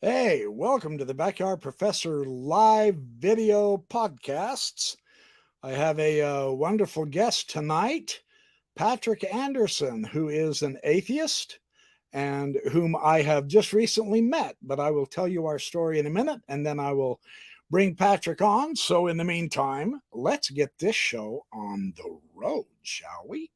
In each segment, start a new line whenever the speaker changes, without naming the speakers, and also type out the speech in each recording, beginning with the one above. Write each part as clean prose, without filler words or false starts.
Hey, welcome to the Backyard Professor live video podcasts. I have a wonderful guest tonight, Patrick Anderson, who is an atheist and whom I have just recently met. But I will tell you our story in a minute and then I will bring Patrick on. So, in the meantime, let's get this show on the road, shall we?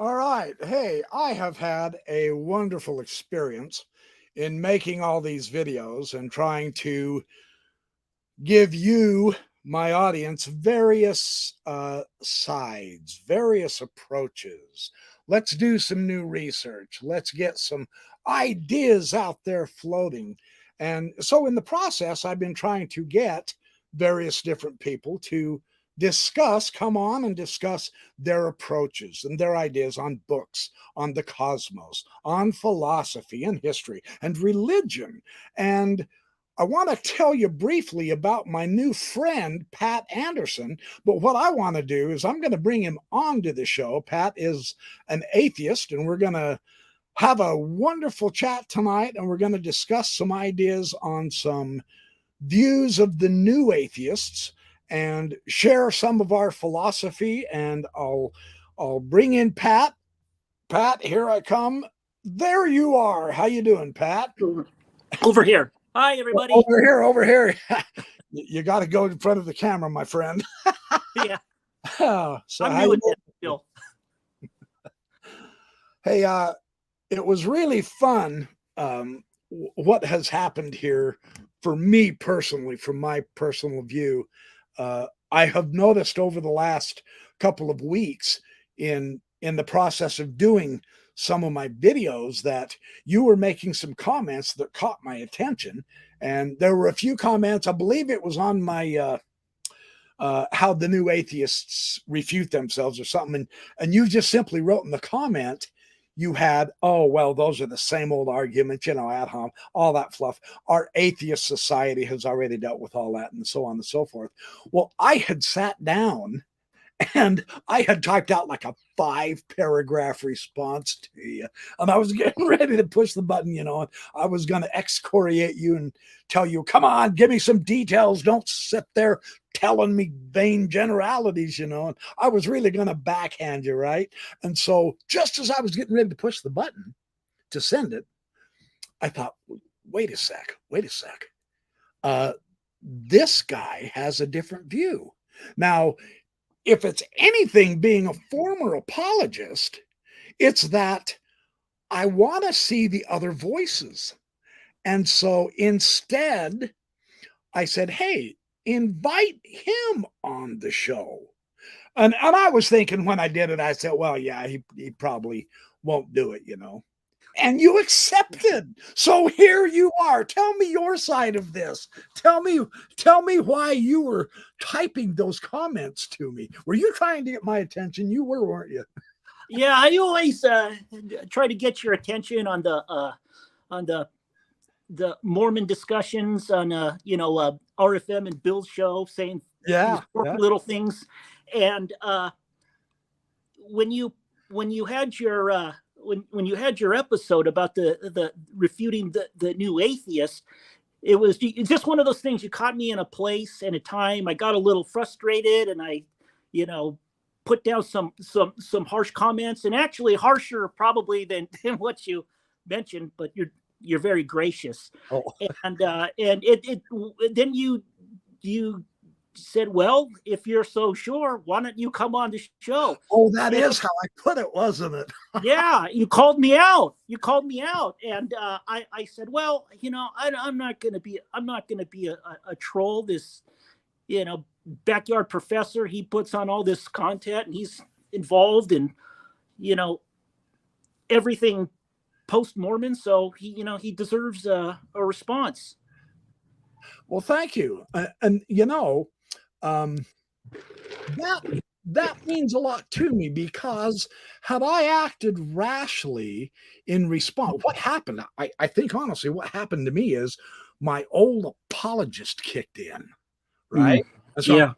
All right. Hey, I have had a wonderful experience in making all these videos and trying to give you, my audience, various sides, various approaches. Let's do some new research. Let's get some ideas out there floating. And so, in the process, I've been trying to get various different people to come on and discuss their approaches and their ideas on books, on the cosmos, on philosophy and history and religion. And I want to tell you briefly about my new friend, Pat Anderson. But what I want to do is I'm going to bring him onto the show. Pat is an atheist, and we're going to have a wonderful chat tonight, and we're going to discuss some ideas on some views of the new atheists and share some of our philosophy. And I'll bring in Pat. Pat, here I come. There you are. How you doing, Pat?
Over here. Hi, everybody.
Over here. You got to go in front of the camera, my friend.
Yeah.
So
I'm new at this still.
Hey, it was really fun. What has happened here for me personally, from my personal view, I have noticed over the last couple of weeks in the process of doing some of my videos that you were making some comments that caught my attention. And there were a few comments, I believe it was on my how the new atheists refute themselves or something. And you just simply wrote in the comment, you had, oh, well, those are the same old arguments, at home, all that fluff. Our atheist society has already dealt with all that and so on and so forth. Well, I had sat down and I had typed out like a 5-paragraph response to you. And I was getting ready to push the button, and I was going to excoriate you and tell you, come on, give me some details. Don't sit there telling me vain generalities, And I was really going to backhand you, right? And so just as I was getting ready to push the button to send it, I thought, wait a sec. This guy has a different view. Now, if it's anything, being a former apologist, it's that I want to see the other voices. And so instead, I said, hey, invite him on the show. And I was thinking when I did it, I said, well, yeah, he probably won't do it, And you accepted. So here you are. Tell me your side of this. Tell me why you were typing those comments to me. Were you trying to get my attention? You were, weren't you?
Yeah, I always try to get your attention on the Mormon discussions on RFM and Bill's show, saying these little things. And when you had your when you had your episode about the refuting the new atheist, it's just one of those things. You caught me in a place and a time. I got a little frustrated, and I put down some harsh comments, and actually harsher probably than what you mentioned, but you're very gracious.
Oh.
And it then you said, well, if you're so sure, why don't you come on the show?
Oh, that is how I put it, wasn't it?
Yeah, you called me out. And I said, well, I'm not going to be a troll. This, backyard professor, he puts on all this content, and he's involved in, everything post-Mormon. So he deserves a response.
Well, thank you. And that means a lot to me, because had I acted rashly in response, what happened? I think honestly, what happened to me is my old apologist kicked in, right? So,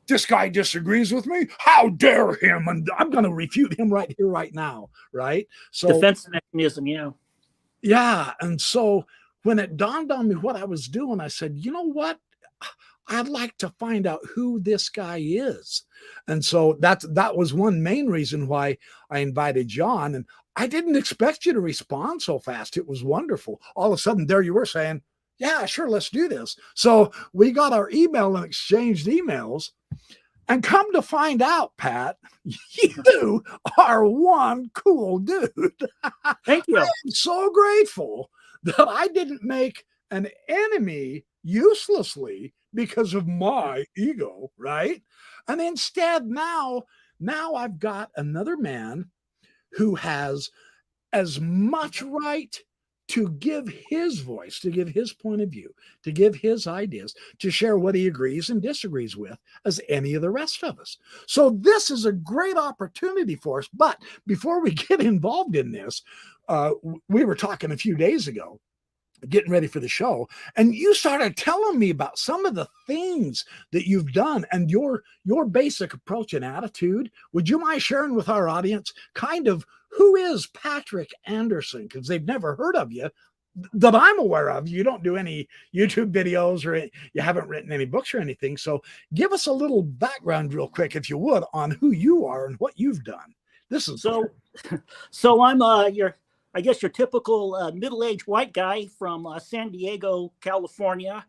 this guy disagrees with me. How dare him? And I'm going to refute him right here, right now, right? So
defense mechanism,
yeah. And so when it dawned on me what I was doing, I said, you know what? I'd like to find out who this guy is. And so that was one main reason why I invited John. And I didn't expect you to respond so fast. It was wonderful. All of a sudden, there you were saying, yeah, sure, let's do this. So we got our email and exchanged emails. And come to find out, Pat, you are one cool dude.
Thank you.
I am so grateful that I didn't make an enemy uselessly because of my ego, right? And instead, now I've got another man who has as much right to give his voice, to give his point of view, to give his ideas, to share what he agrees and disagrees with as any of the rest of us. So this is a great opportunity for us. But before we get involved in this, we were talking a few days ago, getting ready for the show, and you started telling me about some of the things that you've done and your basic approach and attitude. Would you mind sharing with our audience kind of who is Patrick Anderson? Because they've never heard of you that I'm aware of. You don't do any YouTube videos, or you haven't written any books or anything. So give us a little background real quick, if you would, on who you are and what you've done. This is
so I'm I guess your typical middle-aged white guy from San Diego, California.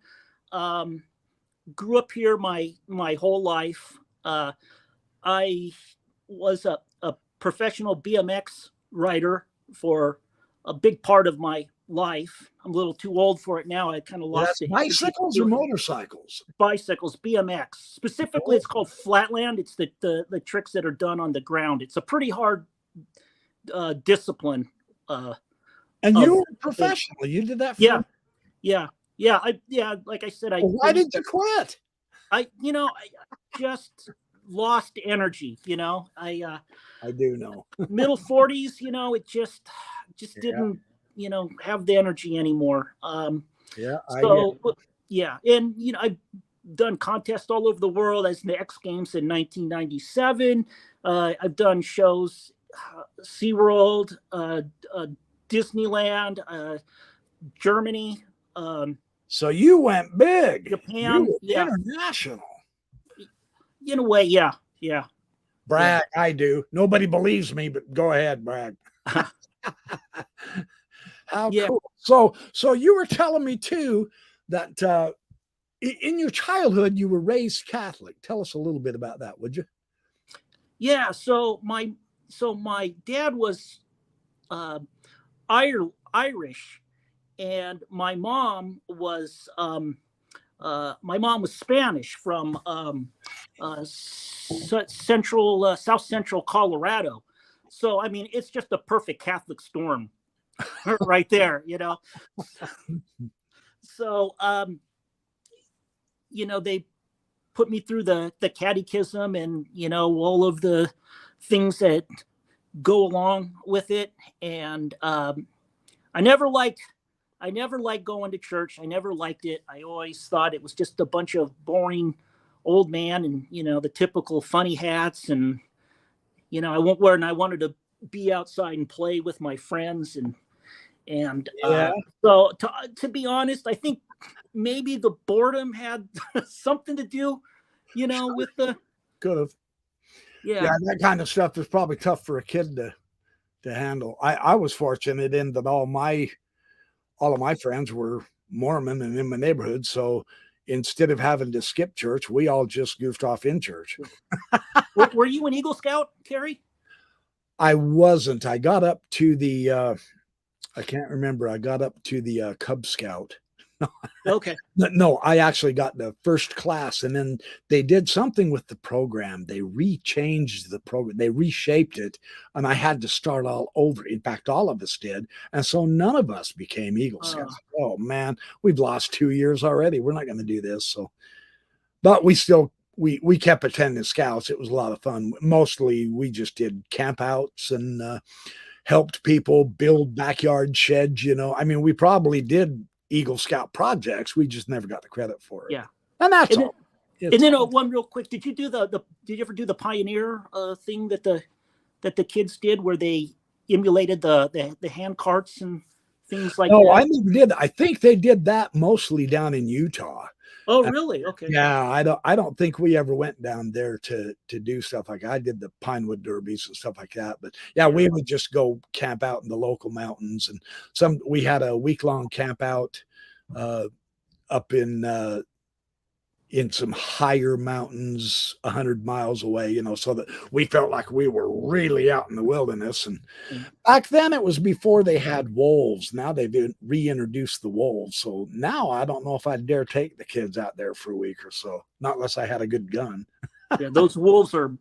Grew up here my whole life. I was a professional BMX rider for a big part of my life. I'm a little too old for it now. I kind of lost it.
Bicycles or motorcycles?
Bicycles, BMX. Specifically, it's called flatland. It's the tricks that are done on the ground. It's a pretty hard discipline.
And you were professional. You did that for
Yeah. Like I said,
why did you quit?
I just lost energy. I
do know.
Middle 40s. It just didn't have the energy anymore. And I've done contests all over the world, as the X Games in 1997. I've done shows, SeaWorld, Disneyland, Germany.
So you went big.
Japan,
international.
In a way, yeah.
Brag, I do. Nobody believes me, but go ahead, brag. How cool. So you were telling me too that in your childhood you were raised Catholic. Tell us a little bit about that, would you?
Yeah. So my dad was Irish, and my mom was Spanish from South Central Colorado. So I mean, it's just a perfect Catholic storm, right there. So they put me through the catechism and all of the things that go along with it, and I never liked going to church. I never liked it. I always thought it was just a bunch of boring old man and the typical funny hats, and I won't wear, and I wanted to be outside and play with my friends, and so to be honest, I think maybe the boredom had something to do with the
could have.
Yeah.
that kind of stuff is probably tough for a kid to handle. I was fortunate in that all of my friends were Mormon and in my neighborhood, so instead of having to skip church, we all just goofed off in church.
Were you an Eagle Scout, Kerry?
I wasn't. I got up to the I can't remember. I got up to the Cub Scout.
Okay.
No, I actually got the first class, and then they did something with the program. They rechanged the program. They reshaped it, and I had to start all over. In fact, all of us did, and so none of us became Eagle Scouts. Oh man, we've lost 2 years already. We're not going to do this. So, but we still we kept attending Scouts. It was a lot of fun. Mostly, we just did campouts and helped people build backyard sheds. I mean, we probably did Eagle Scout projects. We just never got the credit for it.
Yeah.
And that's all.
And then one real quick, did you do did you ever do the pioneer thing that the kids did where they emulated the hand carts and things like that?
No, I never did. I think they did that mostly down in Utah.
Oh, really? Okay.
Yeah, I don't think we ever went down there to do stuff like I did the Pinewood Derbies and stuff like that. But yeah, we would just go camp out in the local mountains, and we had a week-long camp out up in some higher mountains 100 miles away, so that we felt like we were really out in the wilderness. And back then it was before they had wolves. Now they've reintroduced the wolves. So now I don't know if I'd dare take the kids out there for a week or so, not unless I had a good gun.
Yeah, those wolves are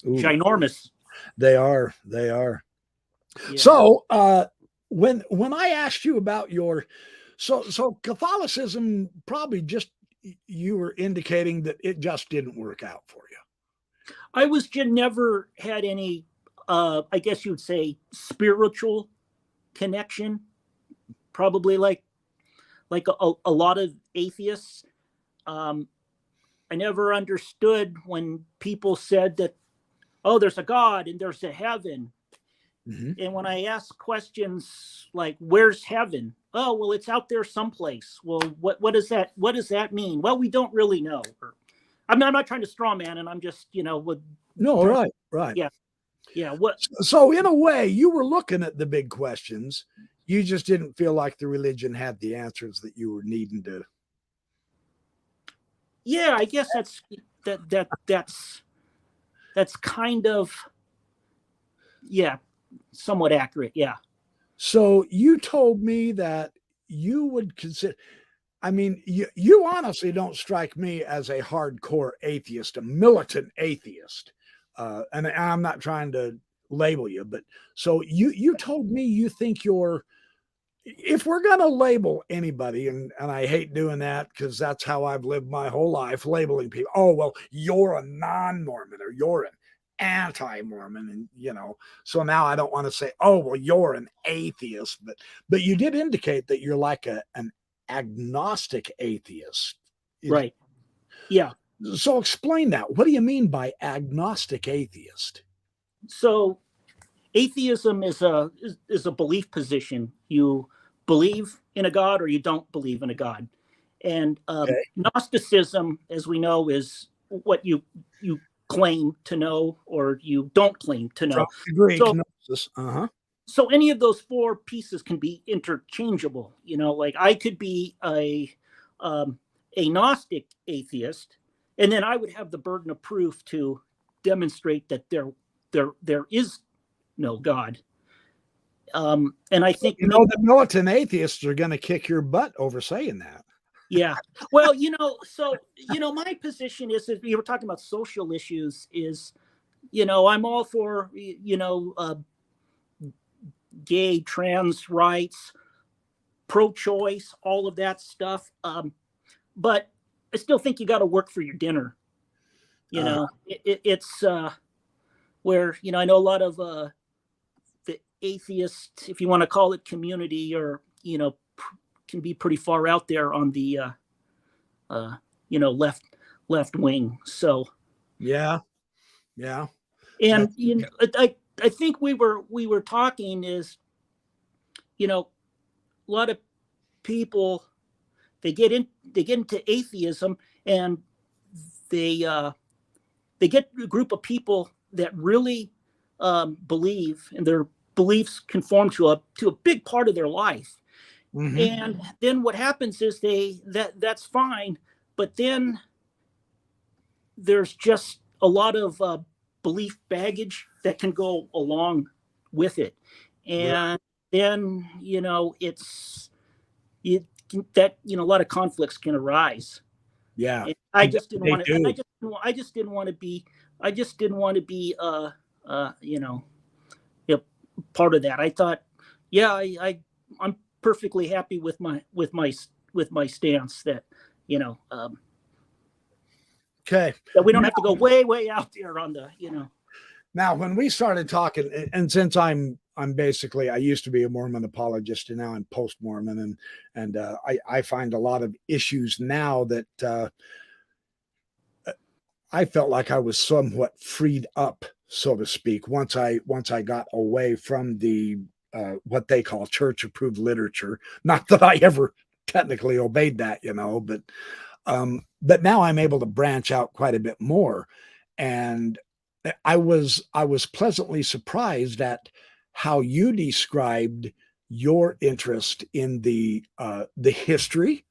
ginormous.
They are. Yeah. So when I asked you about so Catholicism, probably just, you were indicating that it just didn't work out for you.
I never had any, I guess you would say, spiritual connection. Probably like a lot of atheists. I never understood when people said that, oh, there's a God and there's a heaven. Mm-hmm. And when I ask questions like, where's heaven? Oh, well, it's out there someplace. Well, what does that mean? Well, we don't really know. I'm not trying to straw man, and I'm just,
No, right.
Yeah. What?
So in a way, you were looking at the big questions. You just didn't feel like the religion had the answers that you were needing to.
Yeah, I guess that's kind of, yeah, somewhat accurate. Yeah.
So you told me that you would consider, I mean, you honestly don't strike me as a hardcore atheist, a militant atheist. And I'm not trying to label you, but so you told me you think if we're going to label anybody, and I hate doing that because that's how I've lived my whole life, labeling people. Oh, well, you're a non-Mormon or you're an anti-Mormon, and so now I don't want to say, oh, well, you're an atheist, but you did indicate that you're like an agnostic atheist,
right? Yeah.
So explain that. What do you mean by agnostic atheist?
So atheism is a belief position. You believe in a God or you don't believe in a God, and Gnosticism, as we know, is what you claim to know or you don't claim to know. So any of those four pieces can be interchangeable. Like I could be a Gnostic atheist, and then I would have the burden of proof to demonstrate that there is no God. And I think
the militant atheists are going to kick your butt over saying that.
Yeah. Well, so, my position is, we were talking about social issues, is, I'm all for, gay, trans rights, pro-choice, all of that stuff. But I still think you got to work for your dinner. It's where, I know a lot of the atheist, if you want to call it community, or, can be pretty far out there on the left wing. So
yeah.
And I think we were talking is, a lot of people, they get into atheism, and they get a group of people that really believe, and their beliefs conform to a big part of their life.
Mm-hmm.
And then what happens is that's fine, but then there's just a lot of belief baggage that can go along with it, and then a lot of conflicts can arise.
Yeah,
and I just didn't want to, and
do.
I just didn't want to be part of that. I thought, yeah, I'm perfectly happy with my stance that
okay,
that we don't have to go way out there on the
Now, when we started talking, and since I'm basically, I used to be a Mormon apologist, and now I'm post-Mormon, and I find a lot of issues now that I felt like I was somewhat freed up, so to speak, once I got away from the what they call church-approved literature. Not that I ever technically obeyed that, but now I'm able to branch out quite a bit more, and I was pleasantly surprised at how you described your interest in the history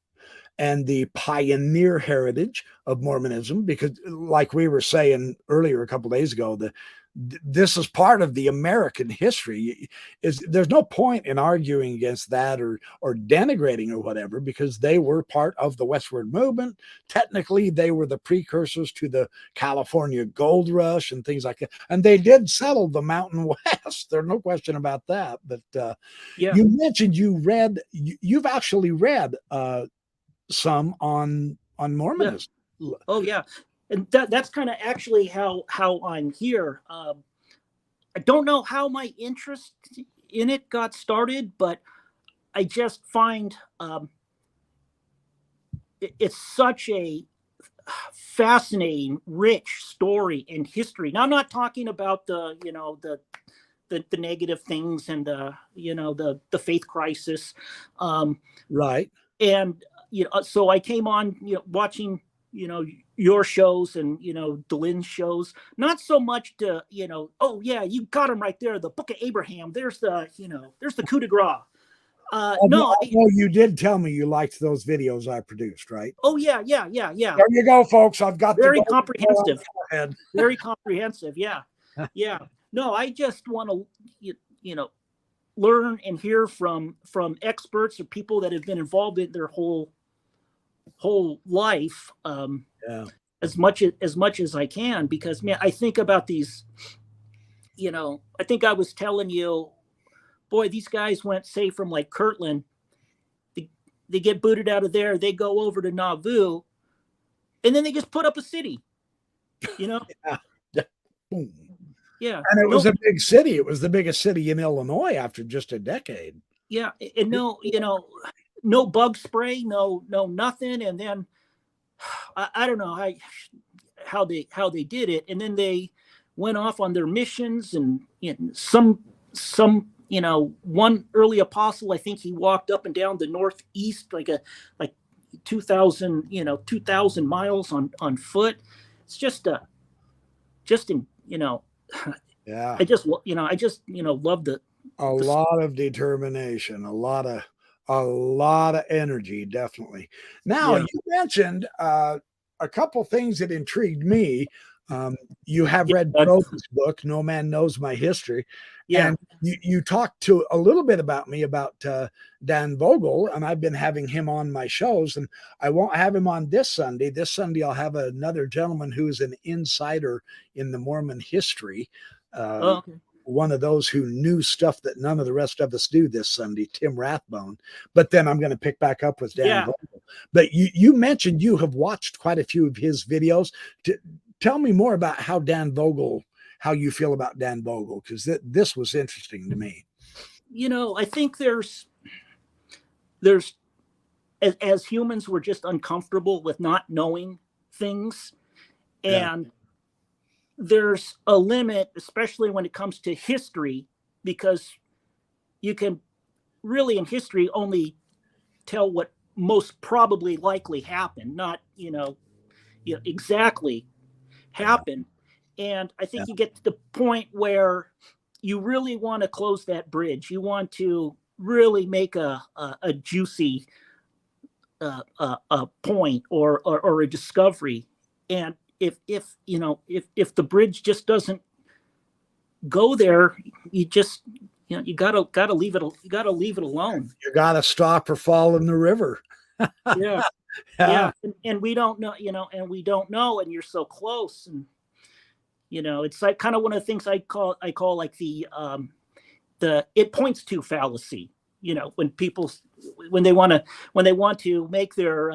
and the pioneer heritage of Mormonism, because, like we were saying earlier a couple of days ago, this is part of the American history. There's no point in arguing against that or denigrating or whatever, because they were part of the westward movement. Technically, they were the precursors to the California gold rush and things like that, and they did settle the Mountain West. There's no question about that. But you mentioned you've actually read some on Mormonism.
Yeah. Oh yeah, and that's kind of actually how I'm here. I don't know how my interest in it got started, but I just find it's such a fascinating, rich story in history. Now, I'm not talking about the negative things and the faith crisis,
right?
And so I came on watching your shows and Delyn's shows, not so much to oh yeah, you got him right there, the Book of Abraham, there's the coup de grace. No,
you did tell me you liked those videos I produced, right?
Oh yeah.
There you go, folks. I've got
very comprehensive. Very comprehensive. Yeah. No, I just want to learn and hear from experts or people that have been involved in their whole life, as much as I can, because man, I think about these. I think I was telling you, boy, these guys went, say, from like Kirtland, they get booted out of there, they go over to Nauvoo, and then they just put up a city.
Boom.
Yeah.
And it was a big city. It was the biggest city in Illinois after just a decade.
Yeah. And no bug spray, no nothing. And then I don't know how they did it. And then they went off on their missions, and some one early apostle, I think he walked up and down the Northeast like 2,000 miles on foot. It's just
yeah.
I just love
a lot of determination, a lot of energy, definitely. Now, you mentioned a couple things that intrigued me. You have read Vogel's book, No Man Knows My History.
Yeah.
And you talked to a little bit about me about Dan Vogel, and I've been having him on my shows, and I won't have him on this Sunday. This Sunday, I'll have another gentleman who is an insider in the Mormon history.
Okay.
One of those who knew stuff that none of the rest of us do this Sunday, Tim Rathbone. But then I'm going to pick back up with Dan Vogel. But you mentioned you have watched quite a few of his videos. Tell me more about how you feel about Dan Vogel, because this was interesting to me.
I think there's as humans, we're just uncomfortable with not knowing things, and there's a limit, especially when it comes to history, because you can really in history only tell what most probably likely happened, not exactly happened. And I think you get to the point where you really want to close that bridge. You want to really make a juicy a point or a discovery. And if the bridge just doesn't go there, you gotta leave it alone.
You gotta stop or fall in the river.
Yeah. Yeah. And we don't know, and you're so close. And it's like kind of one of the things I call like the it points to fallacy. When people, when they want to make their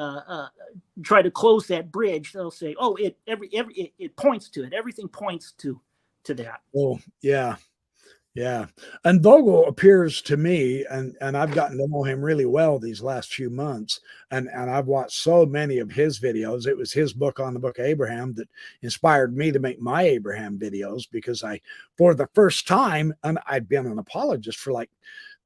try to close that bridge, they'll say, oh, it points to it. Everything points to that.
Oh, yeah. Yeah. And Vogel appears to me, and I've gotten to know him really well these last few months, and I've watched so many of his videos. It was his book on the Book of Abraham that inspired me to make my Abraham videos, because for the first time, and I'd been an apologist for like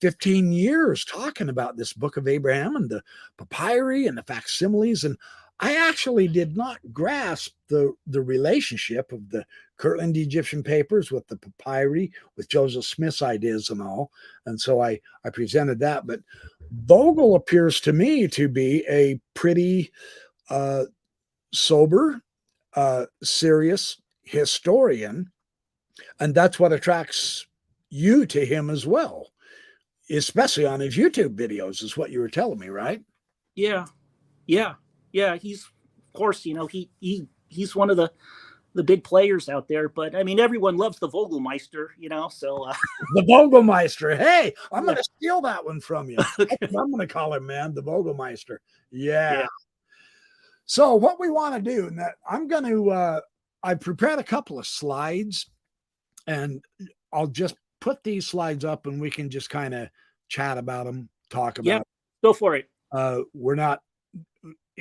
15 years talking about this Book of Abraham and the papyri and the facsimiles, and I actually did not grasp the relationship of the Kirtland Egyptian papers with the papyri, with Joseph Smith's ideas and all. And so I presented that. But Vogel appears to me to be a pretty sober, serious historian. And that's what attracts you to him as well, especially on his YouTube videos, is what you were telling me, right?
Yeah. He's, of course, he's one of the big players out there. But I mean, everyone loves the Vogelmeister, so
the Vogelmeister. Hey, I'm going to steal that one from you. Okay. I'm going to call him, man, the Vogelmeister. Yeah. So what we want to do, and that I'm going to, I prepared a couple of slides, and I'll just put these slides up, and we can just kind of chat about them, talk about them.
Go for it.
We're not.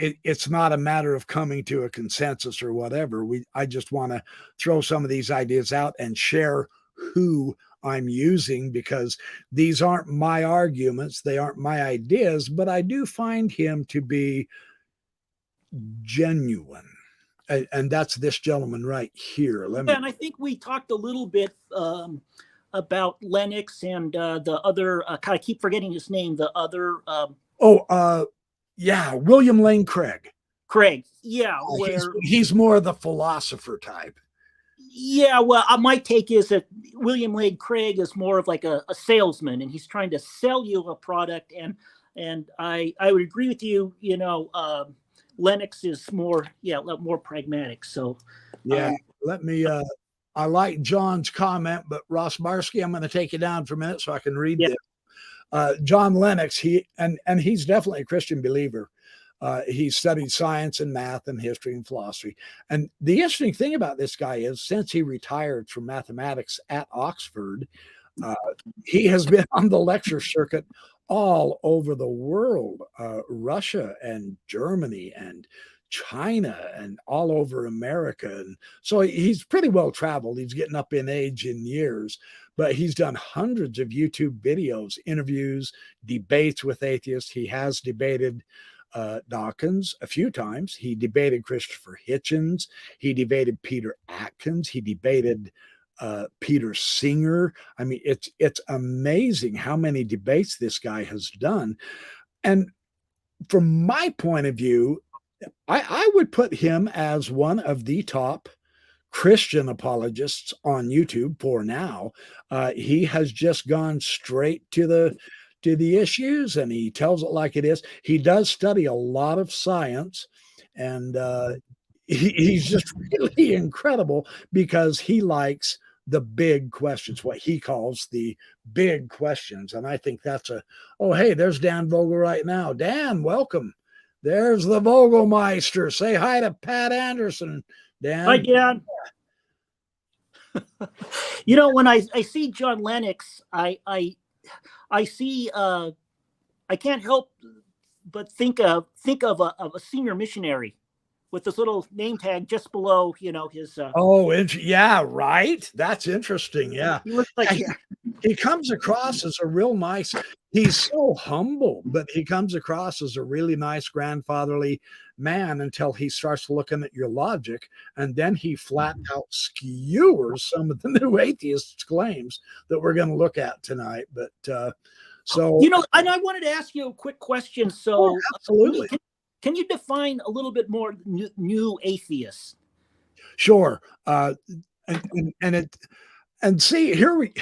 It's not a matter of coming to a consensus or whatever. I just want to throw some of these ideas out and share who I'm using, because these aren't my arguments. They aren't my ideas, but I do find him to be genuine. And that's this gentleman right here.
And I think we talked a little bit about Lennox and the other, I keep forgetting his name, the other.
Yeah, William Lane Craig.
Yeah.
He's more the philosopher type.
Yeah, well, my take is that William Lane Craig is more of like a salesman, and he's trying to sell you a product. And I would agree with you. Lennox is more pragmatic. So
let me. I like John's comment, but Ross Barsky, I'm going to take you down for a minute so I can read this. John Lennox, he's definitely a Christian believer. He studied science and math and history and philosophy. And the interesting thing about this guy is, since he retired from mathematics at Oxford, he has been on the lecture circuit all over the world, Russia and Germany and China and all over America. And so he's pretty well traveled. He's getting up in age in years, but he's done hundreds of YouTube videos, interviews, debates with atheists. He has debated Dawkins a few times. He debated Christopher Hitchens. He debated Peter Atkins. He debated Peter Singer. I mean, it's amazing how many debates this guy has done. And from my point of view, I would put him as one of the top Christian apologists on YouTube for now. He has just gone straight to the issues, and he tells it like it is. He does study a lot of science, and he's just really incredible, because he likes the big questions, what he calls the big questions. And I think that's hey, there's Dan Vogel right now. Dan, welcome. There's the Vogelmeister. Say hi to Pat Anderson, Dan.
Hi, Dan. When I see John Lennox, I see I can't help but think of a senior missionary with this little name tag just below, his.
Yeah, right. That's interesting. Yeah,
he looks like
He comes across as a real nice, he's so humble, but he comes across as a really nice grandfatherly man until he starts looking at your logic, and then he flat out skewers some of the new atheists' claims that we're going to look at tonight. But so,
and I wanted to ask you a quick question. So,
absolutely.
Can you define a little bit more new atheists?
Sure. And see, here we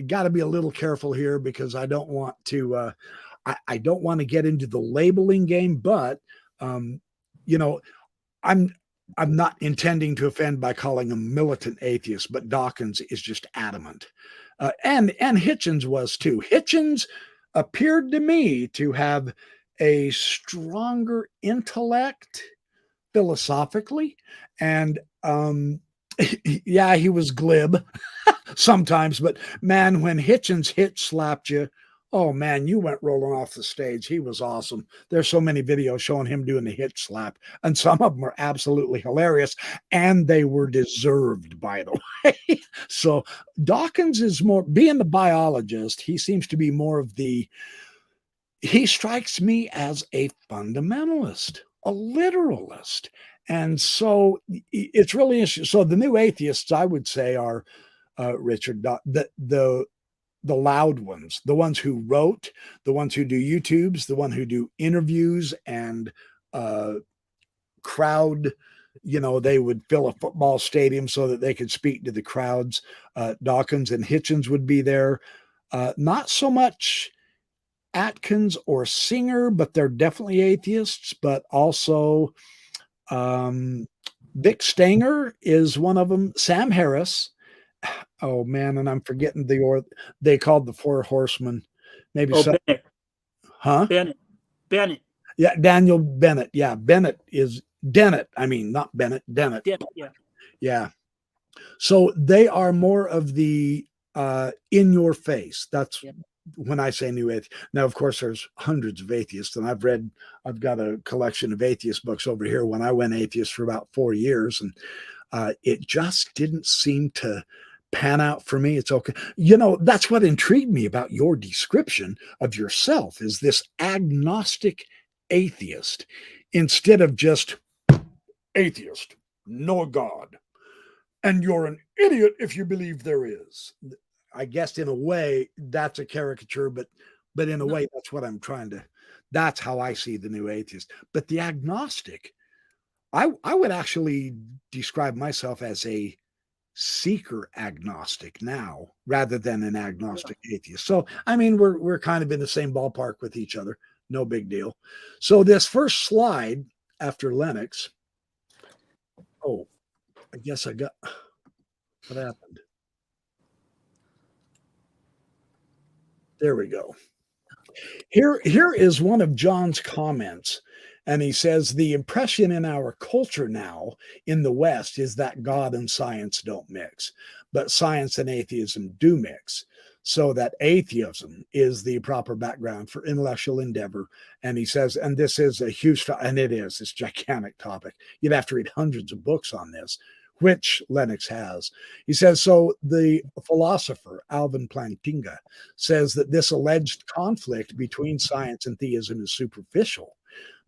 got to be a little careful here, because I don't want to I don't want to get into the labeling game, but I'm not intending to offend by calling him militant atheist, but Dawkins is just adamant, and Hitchens was too. Hitchens appeared to me to have a stronger intellect philosophically, and yeah, he was glib sometimes, but man, when Hitchens slapped you, oh man, you went rolling off the stage. He was awesome. There's so many videos showing him doing the hitch slap, and some of them are absolutely hilarious, and they were deserved, by the way. So Dawkins is more, being the biologist, he seems to be more of he strikes me as a fundamentalist, a literalist. And so it's really interesting. So the new atheists, I would say, are Richard, the loud ones, the ones who wrote, the ones who do YouTubes, the one who do interviews and crowd. They would fill a football stadium so that they could speak to the crowds. Dawkins and Hitchens would be there. Not so much Atkins or Singer, but they're definitely atheists. But also Vic Stanger is one of them. Sam Harris. Oh man, and I'm forgetting they called the Four Horsemen. Maybe
Bennett.
Huh?
Bennett.
Yeah, Daniel Bennett. Yeah, Bennett is Dennett. I mean, not Bennett, Dennett.
Yeah.
Yeah. So they are more of the in your face. That's when I say new atheist. Now, of course, there's hundreds of atheists, and I've got a collection of atheist books over here. When I went atheist for about 4 years, and it just didn't seem to pan out for me. It's okay. That's what intrigued me about your description of yourself, is this agnostic atheist instead of just atheist, no God, and you're an idiot if you believe there is. I guess in a way that's a caricature, but in a way that's what I'm that's how I see the new atheist. But the agnostic, I would actually describe myself as a seeker agnostic now, rather than an agnostic atheist. So, I mean, we're kind of in the same ballpark with each other. No big deal. So this first slide after Lennox. Oh, I guess what happened? There we go. Here is one of John's comments. And he says, the impression in our culture now in the West is that God and science don't mix, but science and atheism do mix. So that atheism is the proper background for intellectual endeavor. And he says, and this is a huge, and it's a gigantic topic. You'd have to read hundreds of books on this, which Lennox has. He says, so the philosopher Alvin Plantinga says that this alleged conflict between science and theism is superficial.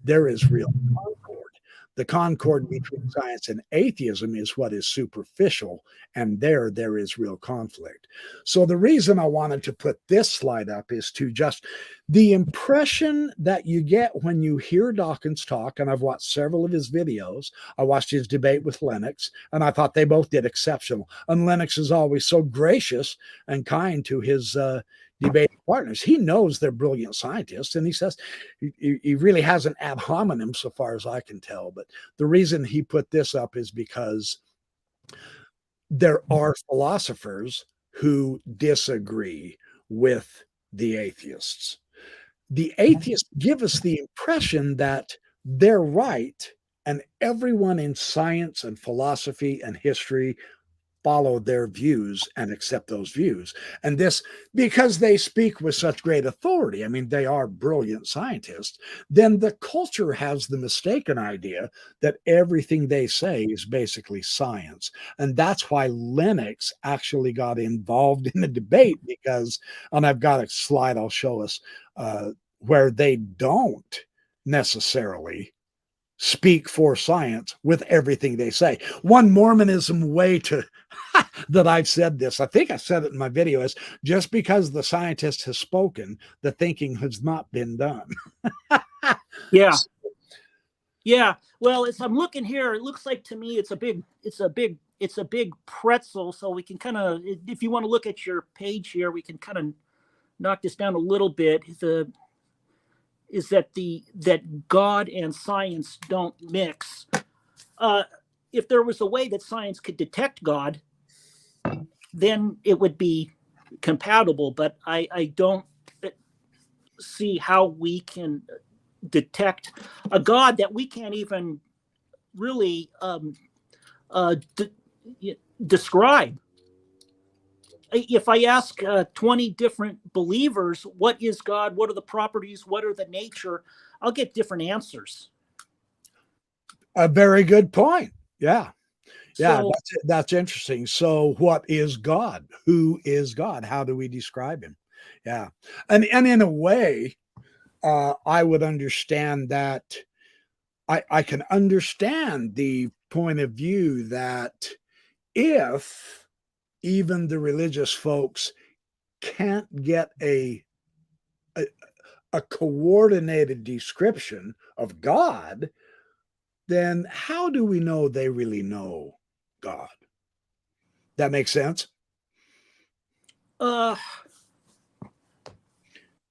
There is real concord. The concord between science and atheism is what is superficial, and there is real conflict. So the reason I wanted to put this slide up is to just the impression that you get when you hear Dawkins talk, and I've watched several of his videos. I watched his debate with Lennox, and I thought they both did exceptional. And Lennox is always so gracious and kind to his debating partners. He knows they're brilliant scientists, and he says he really has an ad hominem so far as I can tell. But the reason he put this up is because there are philosophers who disagree with the atheists. The atheists give us the impression that they're right, and everyone in science and philosophy and history follow their views and accept those views. And this, because they speak with such great authority, I mean, they are brilliant scientists, then the culture has the mistaken idea that everything they say is basically science. And that's why Lennox actually got involved in the debate, because, and I've got a slide I'll show us, where they don't necessarily speak for science with everything they say. One Mormonism way to that I've said this, I think I said it in my video, is just because the scientist has spoken, the thinking has not been done.
Yeah. Yeah. Well, as I'm looking here, it looks like to me it's a big pretzel. So we can kind of, if you want to look at your page here, we can kind of knock this down a little bit. Is that God and science don't mix. If there was a way that science could detect God, then it would be compatible. But I don't see how we can detect a God that we can't even really describe. If I ask 20 different believers, what is God? What are the properties? What are the nature? I'll get different answers.
A very good point. Yeah. Yeah,
So,
that's interesting. So what is God? Who is God? How do we describe him? Yeah. And in a way, I would understand that. I can understand the point of view that if even the religious folks can't get a coordinated description of God, then how do we know they really know God? That makes sense?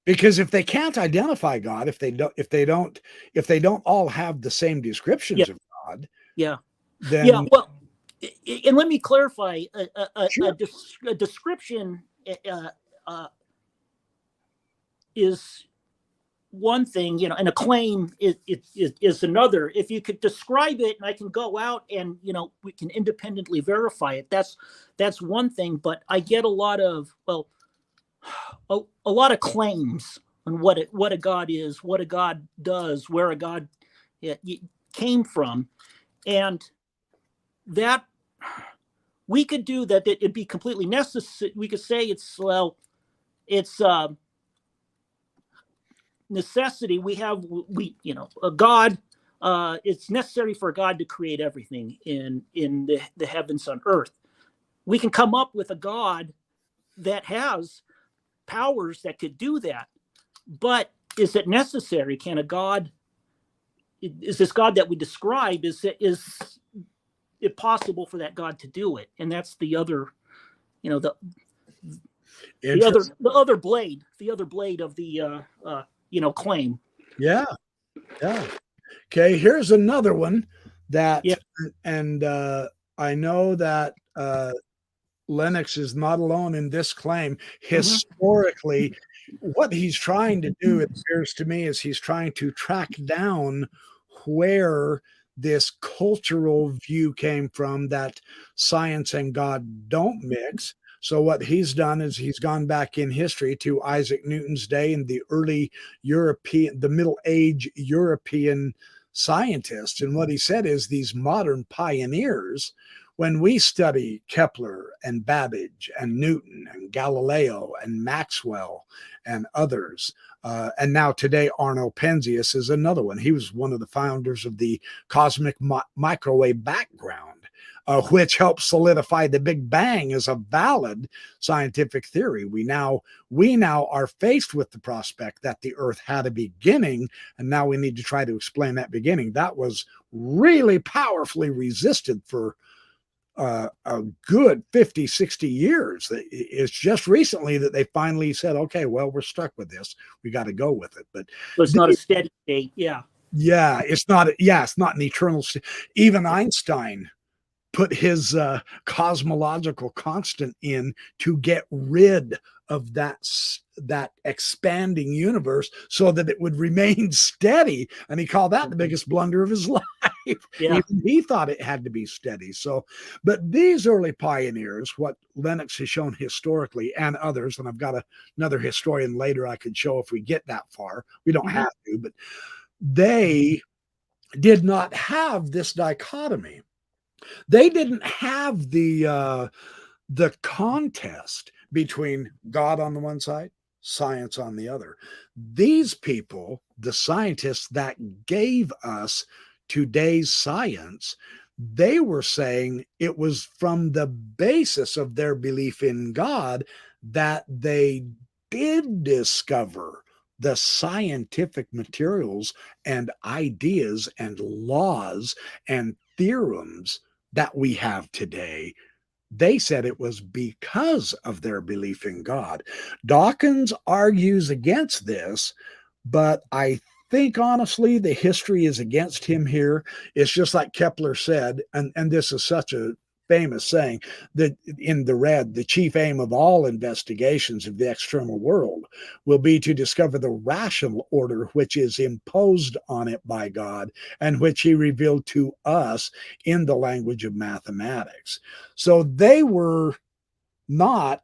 Because if they can't identify God, if they don't all have the same descriptions
yeah,
of God,
yeah,
then
yeah. Well, and let me clarify:
sure.
a description is one thing, and a claim is another. If you could describe it, and I can go out and we can independently verify it. That's one thing. But I get a lot of a lot of claims on what a God is, what a God does, where a God came from, and that we could do that. It'd be completely necessary. We could say it's necessity. We a God. It's necessary for God to create everything in the heavens on earth. We can come up with a God that has powers that could do that, but is it necessary? Can a God? Is this God that we describe? Is it possible for that God to do it? And that's the other, the other blade of the claim.
Yeah. Okay, here's another one that,
yeah.
and I know that Lennox is not alone in this claim. Historically, what he's trying to do, it appears to me, is he's trying to track down where this cultural view came from that science and God don't mix. So what he's done is he's gone back in history to Isaac Newton's day and the early the Middle Age European scientists. And what he said is these modern pioneers, when we study Kepler and Babbage and Newton and Galileo and Maxwell and others, and now today Arno Penzias is another one. He was one of the founders of the cosmic microwave background, which helped solidify the Big Bang as a valid scientific theory. We now are faced with the prospect that the Earth had a beginning, and now we need to try to explain that beginning. That was really powerfully resisted for a good 50, 60 years. It's just recently that they finally said, okay, well, we're stuck with this. We got to go with it. But
so it's not a steady state. Yeah.
Yeah, it's not an eternal state. Even Einstein put his cosmological constant in to get rid of that expanding universe so that it would remain steady. And he called that the biggest blunder of his life.
Yeah.
Even he thought it had to be steady. So, but these early pioneers, what Lennox has shown historically and others, and I've got another historian later I could show if we get that far. We don't have to, but they did not have this dichotomy. They didn't have the contest between God on the one side, science on the other. These people, the scientists that gave us today's science, they were saying it was from the basis of their belief in God that they did discover the scientific materials and ideas and laws and theorems that we have today. They said it was because of their belief in God. Dawkins argues against this, but I think honestly the history is against him here. It's just like Kepler said, and this is such a famous saying, that in the red, the chief aim of all investigations of the external world will be to discover the rational order which is imposed on it by God and which he revealed to us in the language of mathematics. So they were not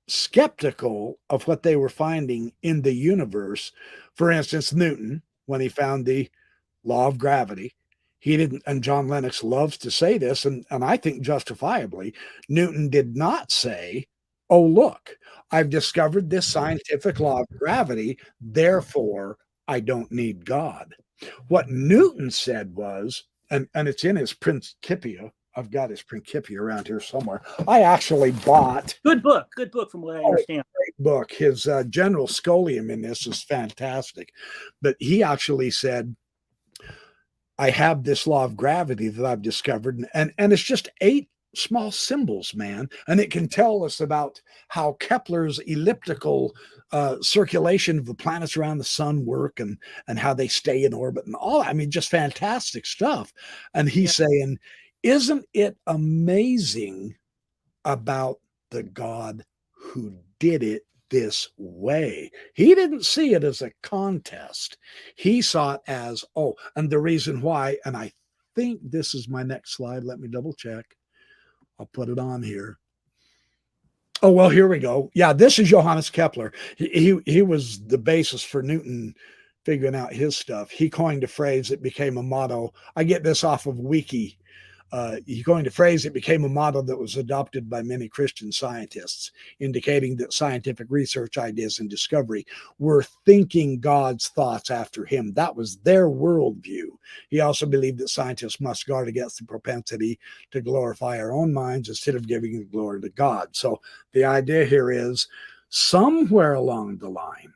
skeptical of what they were finding in the universe. For instance, Newton, when he found the law of gravity, he didn't, and John Lennox loves to say this, and I think justifiably, Newton did not say, oh, look, I've discovered this scientific law of gravity, therefore I don't need God. What Newton said was, and it's in his Principia, I've got his Principia around here somewhere. I actually bought.
Good book from what I understand.
Great book. His general scholium in this is fantastic. But he actually said, I have this law of gravity that I've discovered, and it's just 8 small symbols, man. And it can tell us about how Kepler's elliptical circulation of the planets around the sun work and how they stay in orbit and all. I mean, just fantastic stuff. And he's saying, isn't it amazing about the God who did it this way? He didn't see it as a contest. He saw it as, oh, and the reason why, and I think this is my next slide. Let me double check. I'll put it on here. Oh, well, here we go. Yeah, this is Johannes Kepler. He was the basis for Newton figuring out his stuff. He coined a phrase that became a motto. I get this off of Wiki. He coined a phrase that became a motto that was adopted by many Christian scientists, indicating that scientific research, ideas, and discovery were thinking God's thoughts after him. That was their worldview. He also believed that scientists must guard against the propensity to glorify our own minds instead of giving the glory to God. So the idea here is somewhere along the line,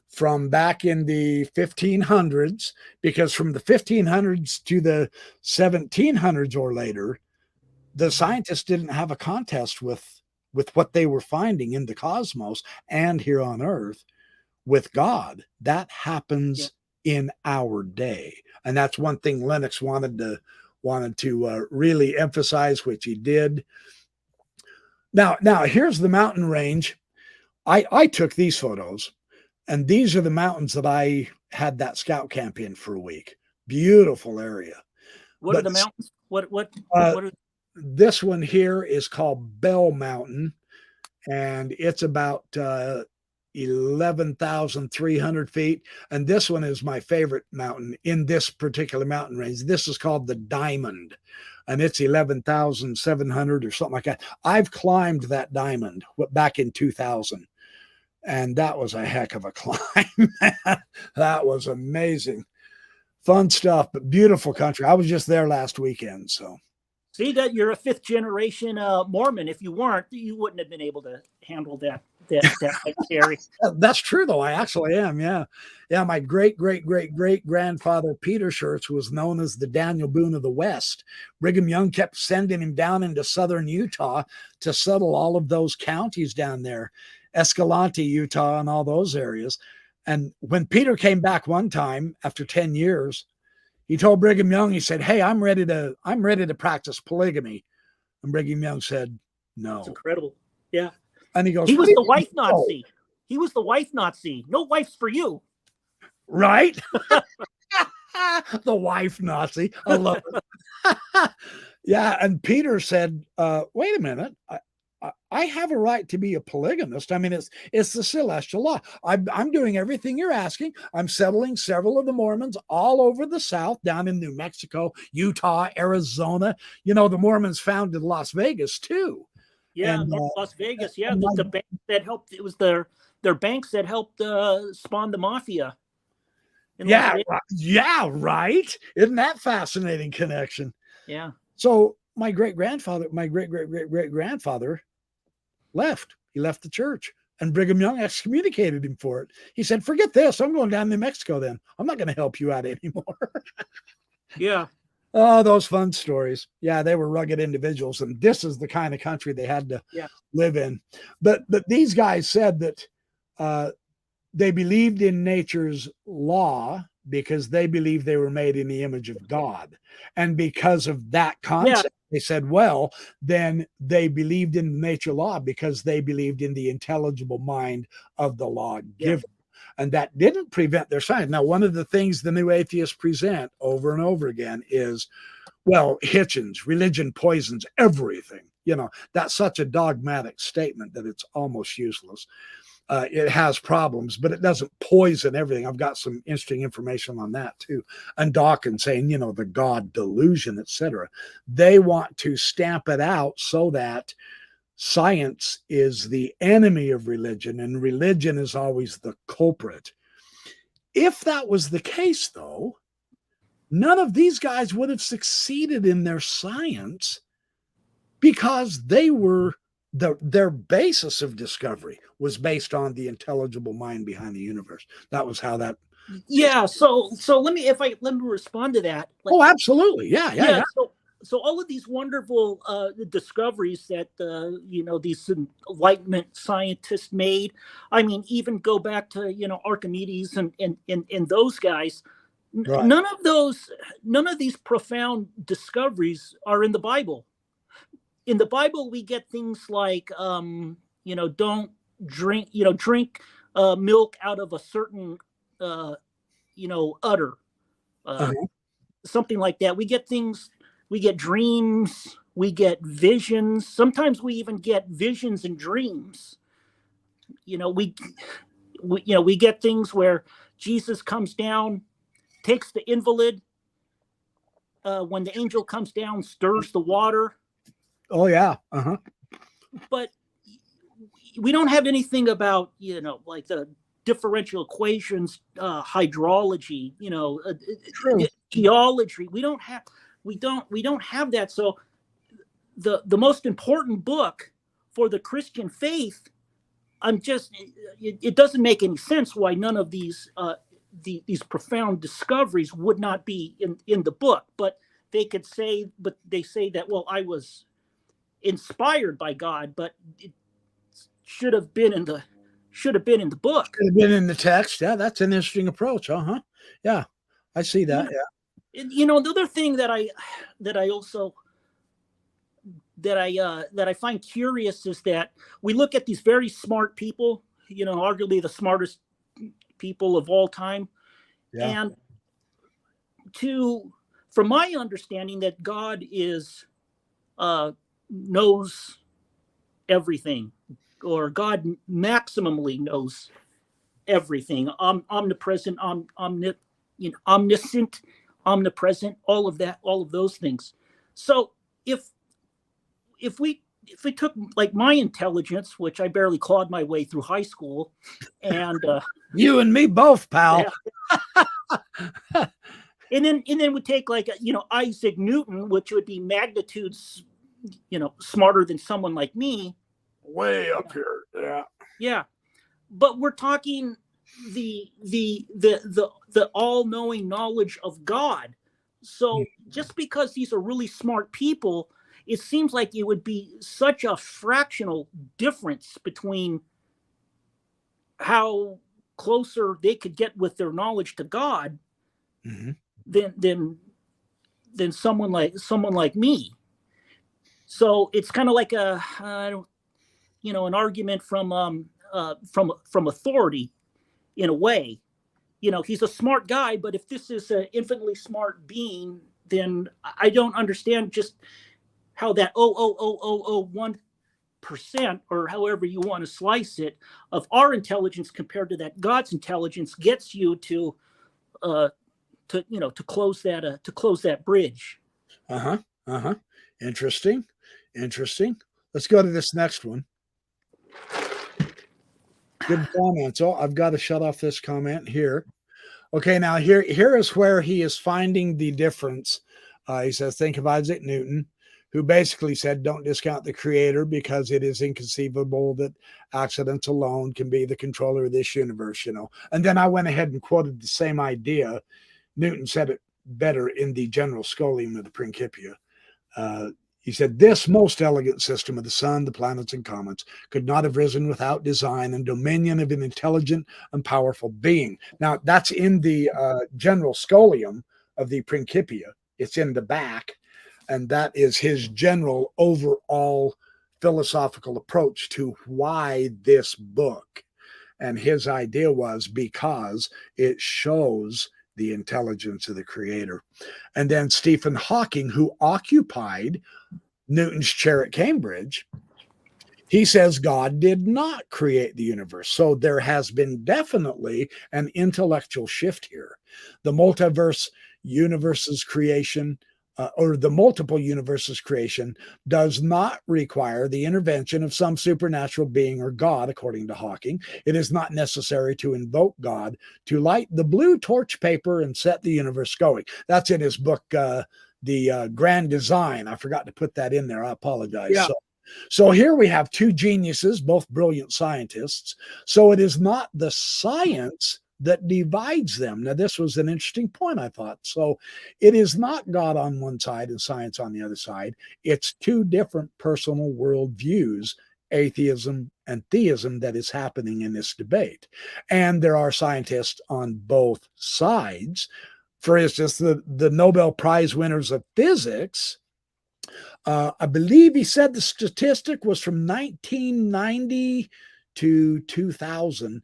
from back in the 1500s, because from the 1500s to the 1700s or later, the scientists didn't have a contest with what they were finding in the cosmos and here on Earth with God. That happens in our day. And that's one thing Lennox wanted to really emphasize, which he did. Now here's the mountain range. I took these photos. And these are the mountains that I had that scout camp in for a week. Beautiful area.
What are the mountains? What are...
This one here is called Bell Mountain, and it's about 11,300 feet. And this one is my favorite mountain in this particular mountain range. This is called the Diamond, and it's 11,700 or something like that. I've climbed that Diamond back in 2000. And that was a heck of a climb. That was amazing. Fun stuff, but beautiful country. I was just there last weekend. So
see that you're a 5th generation Mormon. If you weren't, you wouldn't have been able to handle that area.
That's true, though. I actually am. Yeah. My great grandfather, Peter Schurz, was known as the Daniel Boone of the West. Brigham Young kept sending him down into southern Utah to settle all of those counties down there. Escalante, Utah, and all those areas. And when Peter came back one time after 10 years, he told Brigham Young, he said, hey, I'm ready to practice polygamy. And Brigham Young said, no.
That's incredible. Yeah.
And he goes,
he was the wife Nazi. He was the wife Nazi. No wives for you.
Right. The wife Nazi. I love it. Yeah, and Peter said, wait a minute. I have a right to be a polygamist. I mean, it's the celestial law. I'm doing everything you're asking. I'm settling several of the Mormons all over the South, down in New Mexico, Utah, Arizona. You know, the Mormons founded Las Vegas too.
Yeah,
And
Las Vegas. Yeah, the bank that helped. It was their banks that helped spawn the mafia.
Yeah, yeah, right. Isn't that fascinating connection?
Yeah.
So my great grandfather left. He left the church, and Brigham Young excommunicated him for it. He said, "Forget this. I'm going down to New Mexico. Then I'm not going to help you out anymore."
Yeah.
Oh, those fun stories. Yeah, they were rugged individuals, and this is the kind of country they had to live in. But these guys said that they believed in nature's law because they believed they were made in the image of God. And because of that concept, they said, well, then they believed in nature law because they believed in the intelligible mind of the lawgiver. And that didn't prevent their science. Now, one of the things the new atheists present over and over again is, well, Hitchens, religion poisons everything. You know, that's such a dogmatic statement that it's almost useless. It has problems, but it doesn't poison everything. I've got some interesting information on that too. And Dawkins saying, you know, the God delusion, etc. They want to stamp it out so that science is the enemy of religion and religion is always the culprit. If that was the case, though, none of these guys would have succeeded in their science because they were their basis of discovery was based on the intelligible mind behind the universe. That was how that.
Yeah. So let me respond to that.
Like, oh, absolutely. Yeah.
So all of these wonderful discoveries that you know, these Enlightenment scientists made. I mean, even go back to, you know, Archimedes and those guys. Right. None of these profound discoveries are in the Bible. In the Bible, we get things like, you know, don't drink, you know, drink milk out of a certain, you know, udder, something like that. We get things, we get dreams, we get visions. Sometimes we even get visions and dreams. You know, we get things where Jesus comes down, takes the invalid. When the angel comes down, stirs the water.
Oh, yeah.
But we don't have anything about, you know, like the differential equations, hydrology, you know, geology. We don't have that. So the most important book for the Christian faith, it doesn't make any sense why none of these profound discoveries would not be in the book. But they say that, well, I was inspired by God, but it should have been in the book. Should have been in the text.
Yeah, that's an interesting approach. Yeah, I see that.
Yeah. You know, the other thing that I find curious is that we look at these very smart people, you know, arguably the smartest people of all time, and from my understanding, that God knows everything, or God maximally knows everything. Omnipresent, omniscient, omnipresent, all of that, all of those things. So if we took like my intelligence, which I barely clawed my way through high school, and
you and me both, pal.
Yeah. And then we take like, you know, Isaac Newton, which would be magnitudes, you know, smarter than someone like me.
Way up here. Yeah.
Yeah. But we're talking the all-knowing knowledge of God. So just because these are really smart people, it seems like it would be such a fractional difference between how closer they could get with their knowledge to God than someone like me. So it's kind of like an argument from authority in a way. he's a smart guy, but if this is an infinitely smart being, then I don't understand just how that 0.00001%, or however you want to slice it, of our intelligence compared to that God's intelligence gets you to close that bridge.
Interesting. Let's go to this next one. Good comment. So I've got to shut off this comment here. Okay, now here is where he is finding the difference. He says, think of Isaac Newton, who basically said, don't discount the creator because it is inconceivable that accidents alone can be the controller of this universe, And then I went ahead and quoted the same idea. Newton said it better in the General Scholium of the Principia. He said, this most elegant system of the sun, the planets, and comets could not have risen without design and dominion of an intelligent and powerful being. Now, that's in the General Scholium of the Principia. It's in the back, and that is his general overall philosophical approach to why this book. And his idea was because it shows the intelligence of the creator. And then Stephen Hawking, who occupied Newton's chair at Cambridge, he says God did not create the universe. So there has been definitely an intellectual shift here. The multiverse universe's creation, or the multiple universes creation, does not require the intervention of some supernatural being or God, according to Hawking. It is not necessary to invoke God to light the blue torch paper and set the universe going. That's in his book, The Grand Design. I forgot to put that in there. I apologize.
Yeah.
So here we have two geniuses, both brilliant scientists. So it is not the science that divides them. Now, this was an interesting point, I thought. So it is not God on one side and science on the other side. It's two different personal worldviews, atheism and theism, that is happening in this debate. And there are scientists on both sides. For instance, the Nobel Prize winners of physics, I believe he said the statistic was from 1990 to 2000.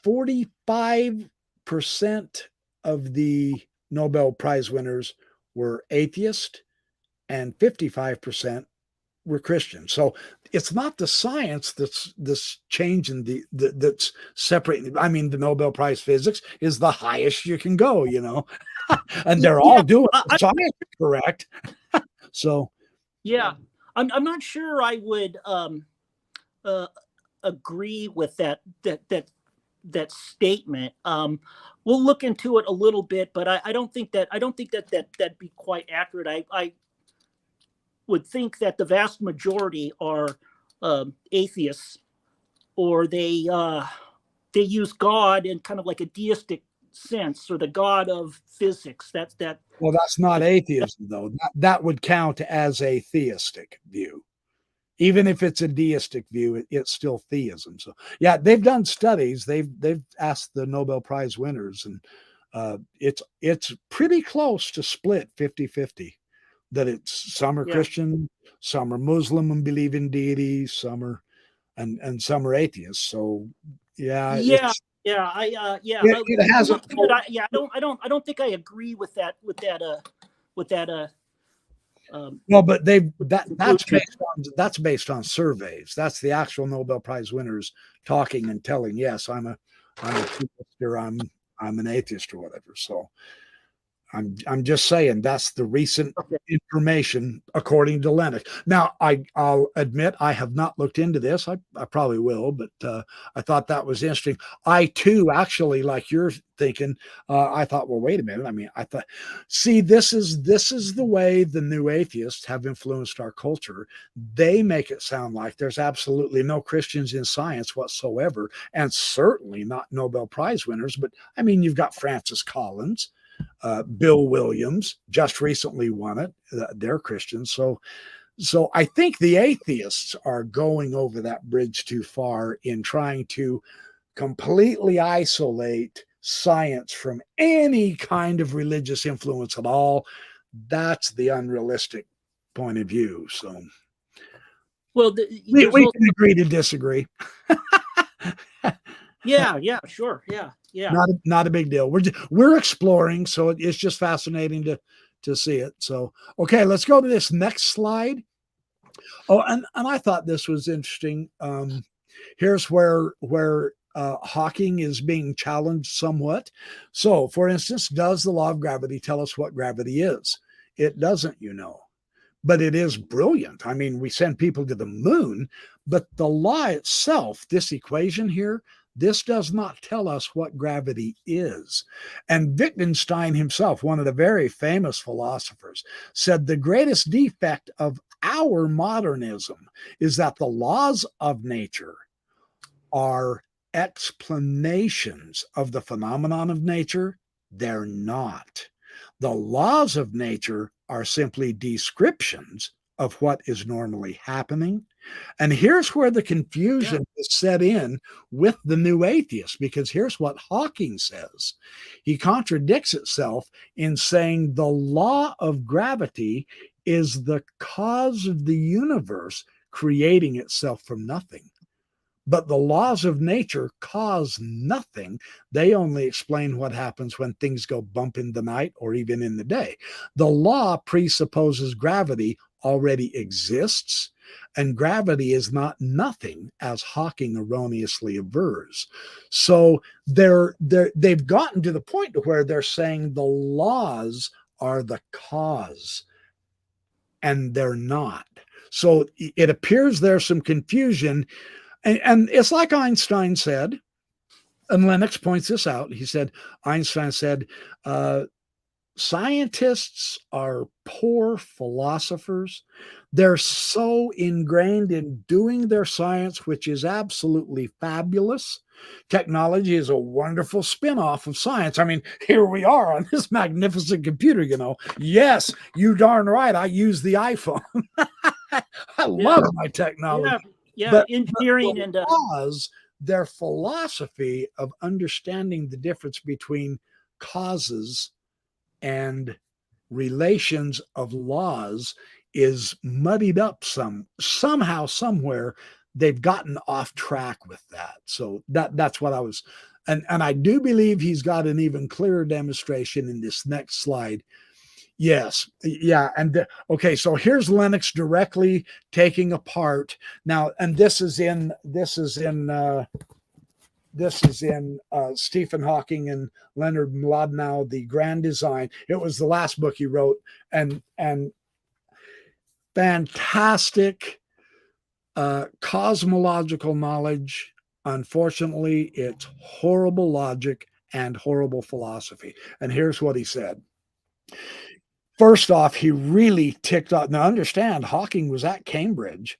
45% of the Nobel Prize winners were atheist and 55% were Christian. So it's not the science that's changing that's separating. I mean, the Nobel Prize physics is the highest you can go, and they're all doing science correct. So
yeah, I'm not sure I would agree with that statement. We'll look into it a little bit, but I don't think that'd be quite accurate. I would think that the vast majority are atheists, or they use God in kind of like a deistic sense, or the God of physics.
Well, that's not atheism, though. That would count as a theistic view. Even if it's a deistic view, it's still theism. So yeah, they've done studies. They've asked the Nobel Prize winners, and it's pretty close to split 50-50. That it's some are Christian, some are Muslim and believe in deity, some are and some are atheists. So
I don't think I agree with that.
No, but that's based on surveys. That's the actual Nobel Prize winners talking and telling, yes, I'm a theist, or I'm an atheist, or whatever. So I'm just saying that's the recent information according to Lennox. Now, I'll admit I have not looked into this. I probably will, but I thought that was interesting. I too, actually, like you're thinking, I thought, well, wait a minute. I mean, I thought, see, this is the way the new atheists have influenced our culture. They make it sound like there's absolutely no Christians in science whatsoever, and certainly not Nobel Prize winners. But I mean, you've got Francis Collins. Bill Williams just recently won it. They're Christians. So I think the atheists are going over that bridge too far in trying to completely isolate science from any kind of religious influence at all. That's the unrealistic point of view. So,
well,
we can agree to disagree.
Yeah, sure. Yeah.
Not a big deal. We're exploring, so it's just fascinating to see it. So, okay, let's go to this next slide. Oh, and I thought this was interesting. Here's where Hawking is being challenged somewhat. So, for instance, does the law of gravity tell us what gravity is? It doesn't, but it is brilliant. I mean, we send people to the moon, but the law itself, this equation here, this does not tell us what gravity is. And Wittgenstein himself, one of the very famous philosophers, said the greatest defect of our modernism is that the laws of nature are explanations of the phenomenon of nature. They're not. The laws of nature are simply descriptions of what is normally happening. And here's where the confusion is set in with the new atheist, because here's what Hawking says. He contradicts itself in saying the law of gravity is the cause of the universe creating itself from nothing. But the laws of nature cause nothing. They only explain what happens when things go bump in the night or even in the day. The law presupposes gravity already exists, and gravity is not nothing, as Hawking erroneously avers. So they've gotten to the point where they're saying the laws are the cause, and they're not. So it appears there's some confusion. And it's like Einstein said, and Lennox points this out. He said, Einstein said, scientists are poor philosophers. They're so ingrained in doing their science, which is absolutely fabulous. Technology is a wonderful spin-off of science. I mean, here we are on this magnificent computer, Yes, you darn right. I use the iPhone. I love my technology.
But engineering and
laws, their philosophy of understanding the difference between causes and relations of laws is muddied up somehow, somewhere. They've gotten off track with that. So that's what I was, and I do believe he's got an even clearer demonstration in this next slide. Yes. Yeah. And okay, so here's Lennox directly taking apart now, and this is in Stephen Hawking and Leonard Mlodinow, The Grand Design. It was the last book he wrote, and fantastic cosmological knowledge. Unfortunately, it's horrible logic and horrible philosophy. And here's what he said. First off, he really ticked off. Now, understand, Hawking was at Cambridge.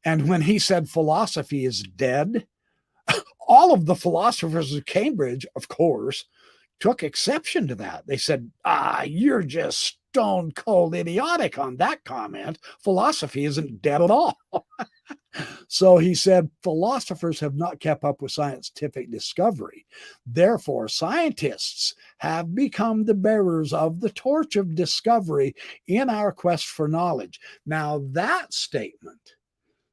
And when he said philosophy is dead, all of the philosophers of Cambridge, of course, took exception to that. They said, you're just stone cold idiotic on that comment. Philosophy isn't dead at all. So he said, philosophers have not kept up with scientific discovery. Therefore, scientists have become the bearers of the torch of discovery in our quest for knowledge. Now, that statement,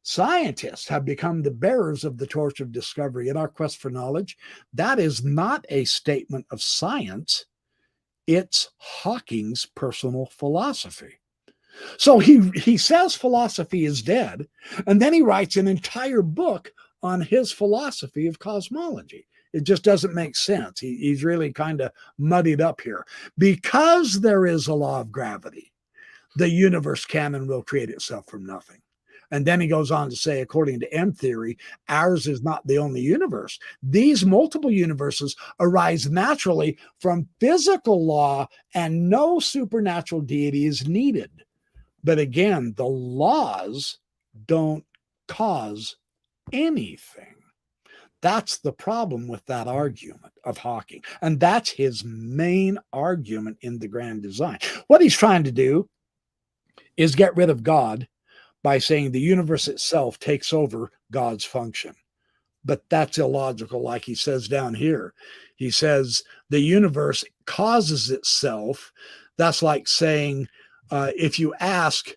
scientists have become the bearers of the torch of discovery in our quest for knowledge, that is not a statement of science. It's Hawking's personal philosophy. So he says philosophy is dead, and then he writes an entire book on his philosophy of cosmology. It just doesn't make sense. He's really kind of muddied up here. Because there is a law of gravity, the universe can and will create itself from nothing. And then he goes on to say, according to M theory, ours is not the only universe. These multiple universes arise naturally from physical law, and no supernatural deity is needed. But again, the laws don't cause anything. That's the problem with that argument of Hawking. And that's his main argument in The Grand Design. What he's trying to do is get rid of God by saying the universe itself takes over God's function. But that's illogical, like he says down here. He says the universe causes itself. That's like saying, if you ask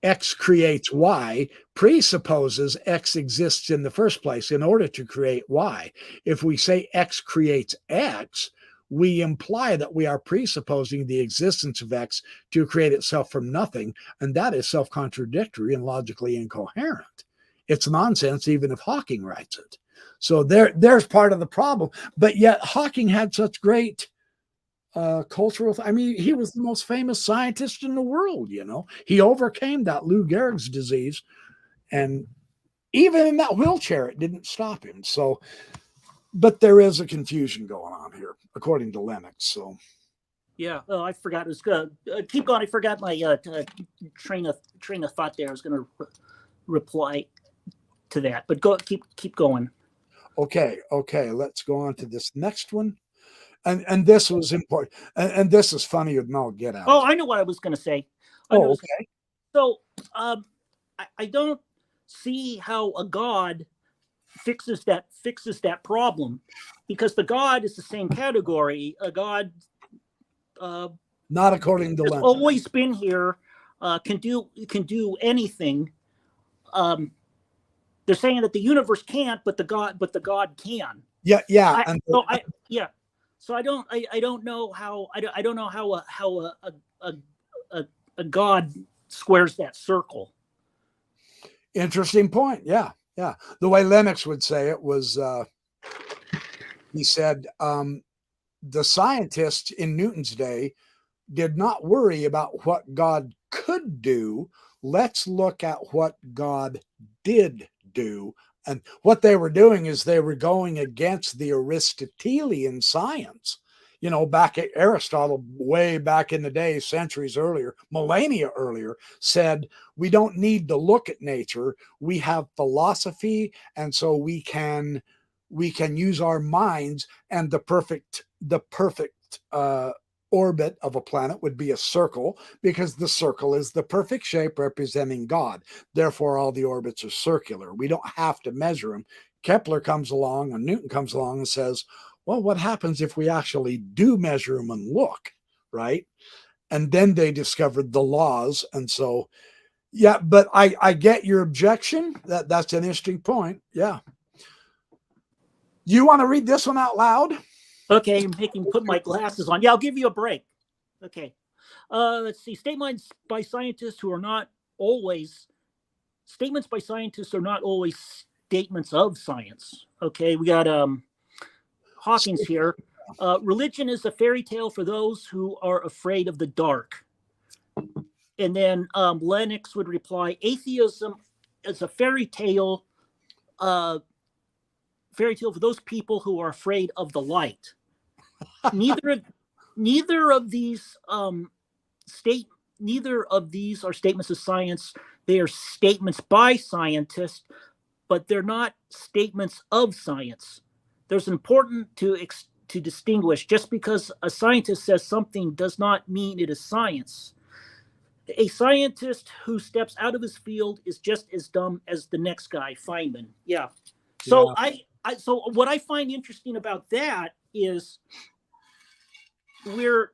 X creates Y presupposes X exists in the first place in order to create Y. If we say X creates X, we imply that we are presupposing the existence of X to create itself from nothing, and that is self-contradictory and logically incoherent. It's nonsense even if Hawking writes it. So there's part of the problem. But yet Hawking had such great cultural, I mean, he was the most famous scientist in the world, you know. He overcame that Lou Gehrig's disease, and even in that wheelchair, it didn't stop him. So, but there is a confusion going on here, according to Lennox. So,
yeah. Oh, I forgot. It was good. Keep going. I forgot my train of thought there. I was going to reply to that, but keep going.
Okay. Let's go on to this next one. And this was important. And this is funny with no get out.
Oh, I know what I was going to say.
Okay.
So I don't see how a God fixes that problem, because the God is the same category. A God,
not according to
has
Lennox.
Always been here, can do anything. They're saying that the universe can't, but the God can.
Yeah.
So I don't know how a God squares that circle.
Interesting point. Yeah. The way Lennox would say it was, he said, the scientists in Newton's day did not worry about what God could do. Let's look at what God did do. And what they were doing is they were going against the Aristotelian science. You know, back at Aristotle, way back in the day, centuries earlier, millennia earlier, said we don't need to look at nature. We have philosophy, and so we can use our minds. And the perfect orbit of a planet would be a circle, because the circle is the perfect shape representing God. Therefore, all the orbits are circular. We don't have to measure them. Kepler comes along, and Newton comes along and says, well, what happens if we actually do measure them and look, right? And then they discovered the laws. And so, yeah, but I get your objection. That's an interesting point. Yeah. You want to read this one out loud?
Okay, put my glasses on. Yeah, I'll give you a break. Okay. Let's see. Statements by scientists are not always statements of science. Okay, we got Hawkins here. Religion is a fairy tale for those who are afraid of the dark. And then Lennox would reply, atheism is a fairy tale for those people who are afraid of the light. Neither of these are statements of science. They are statements by scientists, but they're not statements of science. There's important to distinguish. Just because a scientist says something does not mean it is science. A scientist who steps out of his field is just as dumb as the next guy, Feynman. Yeah. So yeah. So what I find interesting about that is we're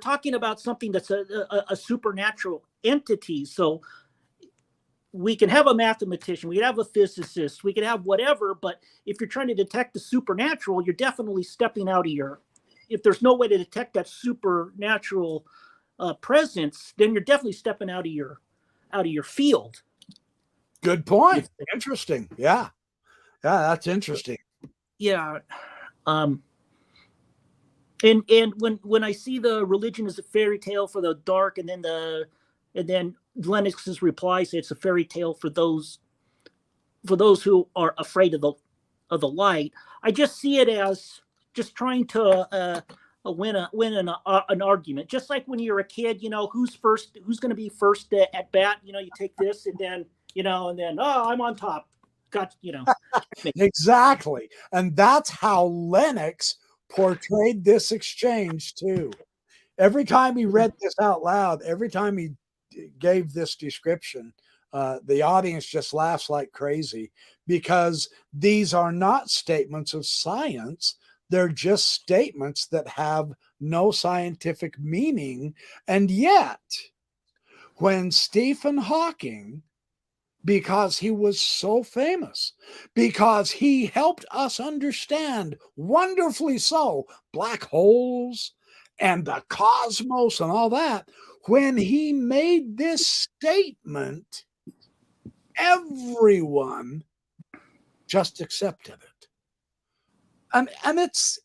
talking about something that's a supernatural entity. So we can have a mathematician, we can have a physicist, we can have whatever, but if you're trying to detect the supernatural, you're definitely stepping out of if there's no way to detect that supernatural presence, then you're definitely stepping out of your field.
Good point. Interesting. Yeah, that's interesting.
Yeah. And when I see the religion is a fairy tale for the dark, and then Lennox's reply says it's a fairy tale for those who are afraid of the light, I just see it as just trying to win an argument. Just like when you're a kid, you know, who's going to be first at bat. You know, you take this and then I'm on top. Got, you know.
Exactly. And that's how Lennox portrayed this exchange too. Every time he read this out loud, every time he gave this description, the audience just laughs like crazy, because these are not statements of science. They're just statements that have no scientific meaning. And yet when Stephen Hawking, because he was so famous, because he helped us understand, wonderfully so, black holes and the cosmos and all that, when he made this statement, everyone just accepted it. And it's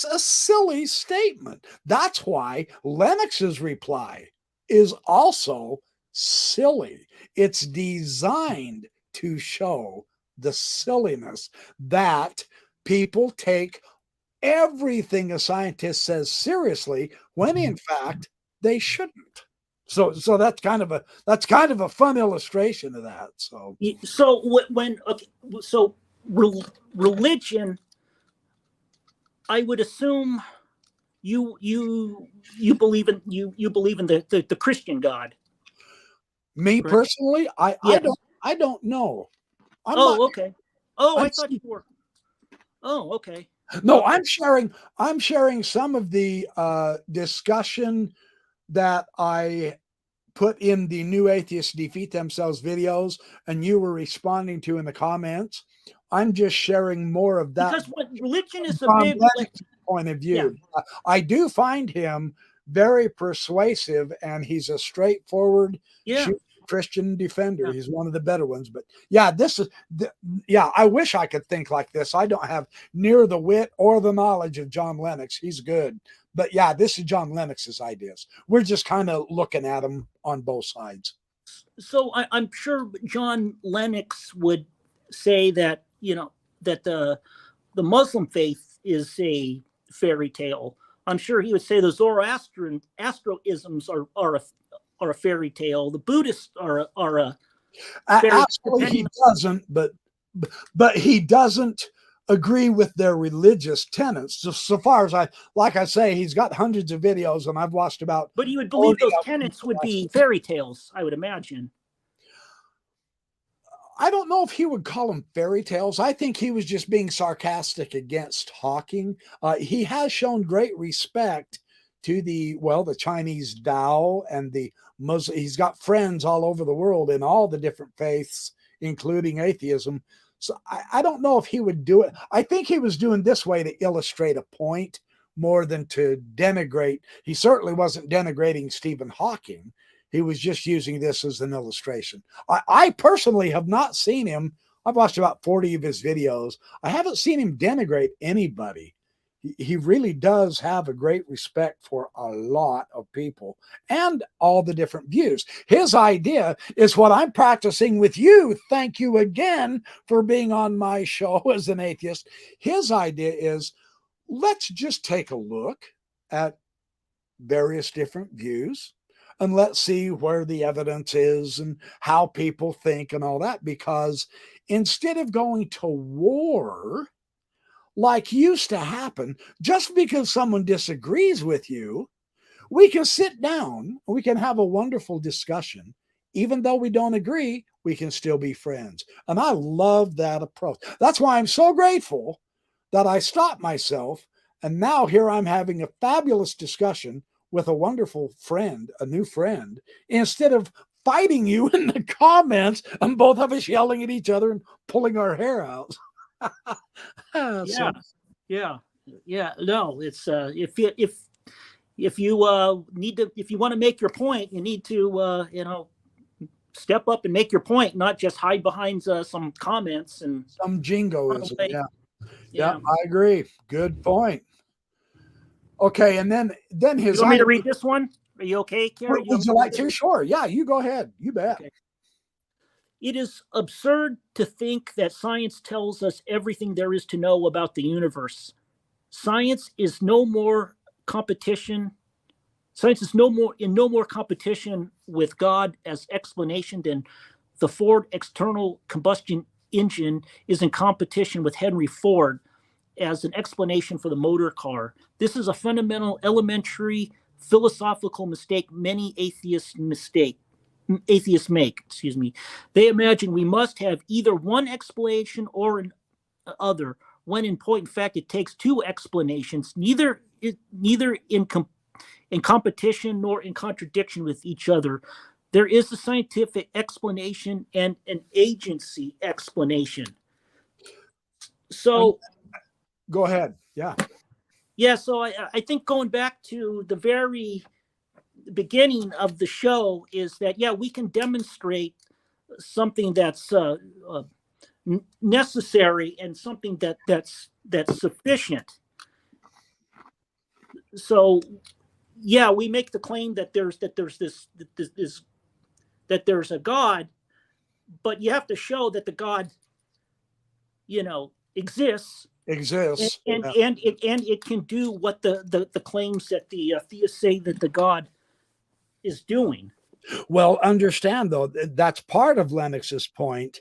a silly statement. That's why Lennox's reply is also silly. It's designed to show the silliness that people take everything a scientist says seriously when in fact they shouldn't. So that's kind of a fun illustration of that. So
religion, I would assume you believe in the Christian God.
Me personally,
Yes.
I don't know.
Okay. I thought you were. Oh, okay.
No,
okay.
I'm sharing some of the discussion that I put in the New Atheists Defeat Themselves videos, and you were responding to in the comments. I'm just sharing more of that.
Because what religion is a
from
big
point of view. Yeah. I do find him very persuasive, and he's a straightforward Christian defender. Yeah. He's one of the better ones. But yeah, I wish I could think like this. I don't have near the wit or the knowledge of John Lennox. He's good. But yeah, this is John Lennox's ideas. We're just kind of looking at them on both sides.
So I'm sure John Lennox would say that, that the Muslim faith is a fairy tale. I'm sure he would say the Zoroastrianisms are a fairy tale. The Buddhists are a
absolutely he doesn't, but he doesn't agree with their religious tenets. So far as I say, he's got hundreds of videos, and I've watched about.
But you would believe those tenets would be fairy tales, I would imagine.
I don't know if he would call them fairy tales. I think he was just being sarcastic against Hawking. He has shown great respect to the Chinese Tao and the Muslim. He's got friends all over the world in all the different faiths, including atheism. So I don't know if he would do it. I think he was doing this way to illustrate a point more than to denigrate. He certainly wasn't denigrating Stephen Hawking. He was just using this as an illustration. I personally have not seen him. I've watched about 40 of his videos. I haven't seen him denigrate anybody. He really does have a great respect for a lot of people and all the different views. His idea is what I'm practicing with you. Thank you again for being on my show as an atheist. His idea is, let's just take a look at various different views, and let's see where the evidence is and how people think and all that. Because instead of going to war, like used to happen, just because someone disagrees with you, we can sit down, we can have a wonderful discussion. Even though we don't agree, we can still be friends. And I love that approach. That's why I'm so grateful that I stopped myself. And now here I'm having a fabulous discussion with a wonderful friend, a new friend, instead of fighting you in the comments and both of us yelling at each other and pulling our hair out.
Yeah. No, it's if you want to make your point, you need to step up and make your point, not just hide behind some comments and
some jingoism. Yeah, I agree. Good point. Okay, and then his.
You want me to read this one? Are you okay, Carrie?
Would you like to? Sure. Yeah, you go ahead. You bet. Okay.
It is absurd to think that science tells us everything there is to know about the universe. Science is no more competition. Science is no more competition with God as explanation than the Ford external combustion engine is in competition with Henry Ford as an explanation for the motor car. This is a fundamental, elementary, philosophical mistake many atheists make. They imagine we must have either one explanation or another, when in point in fact it takes two explanations, neither in competition nor in contradiction with each other. There is a scientific explanation and an agency explanation. So
go ahead. Yeah.
Yeah, so I think going back to the very beginning of the show is that, yeah, we can demonstrate something that's necessary and something that's sufficient. So yeah, we make the claim that there's a God, but you have to show that the God, exists, and it can do what the claims that the theists say that the God is doing.
Well, understand though, that's part of Lennox's point.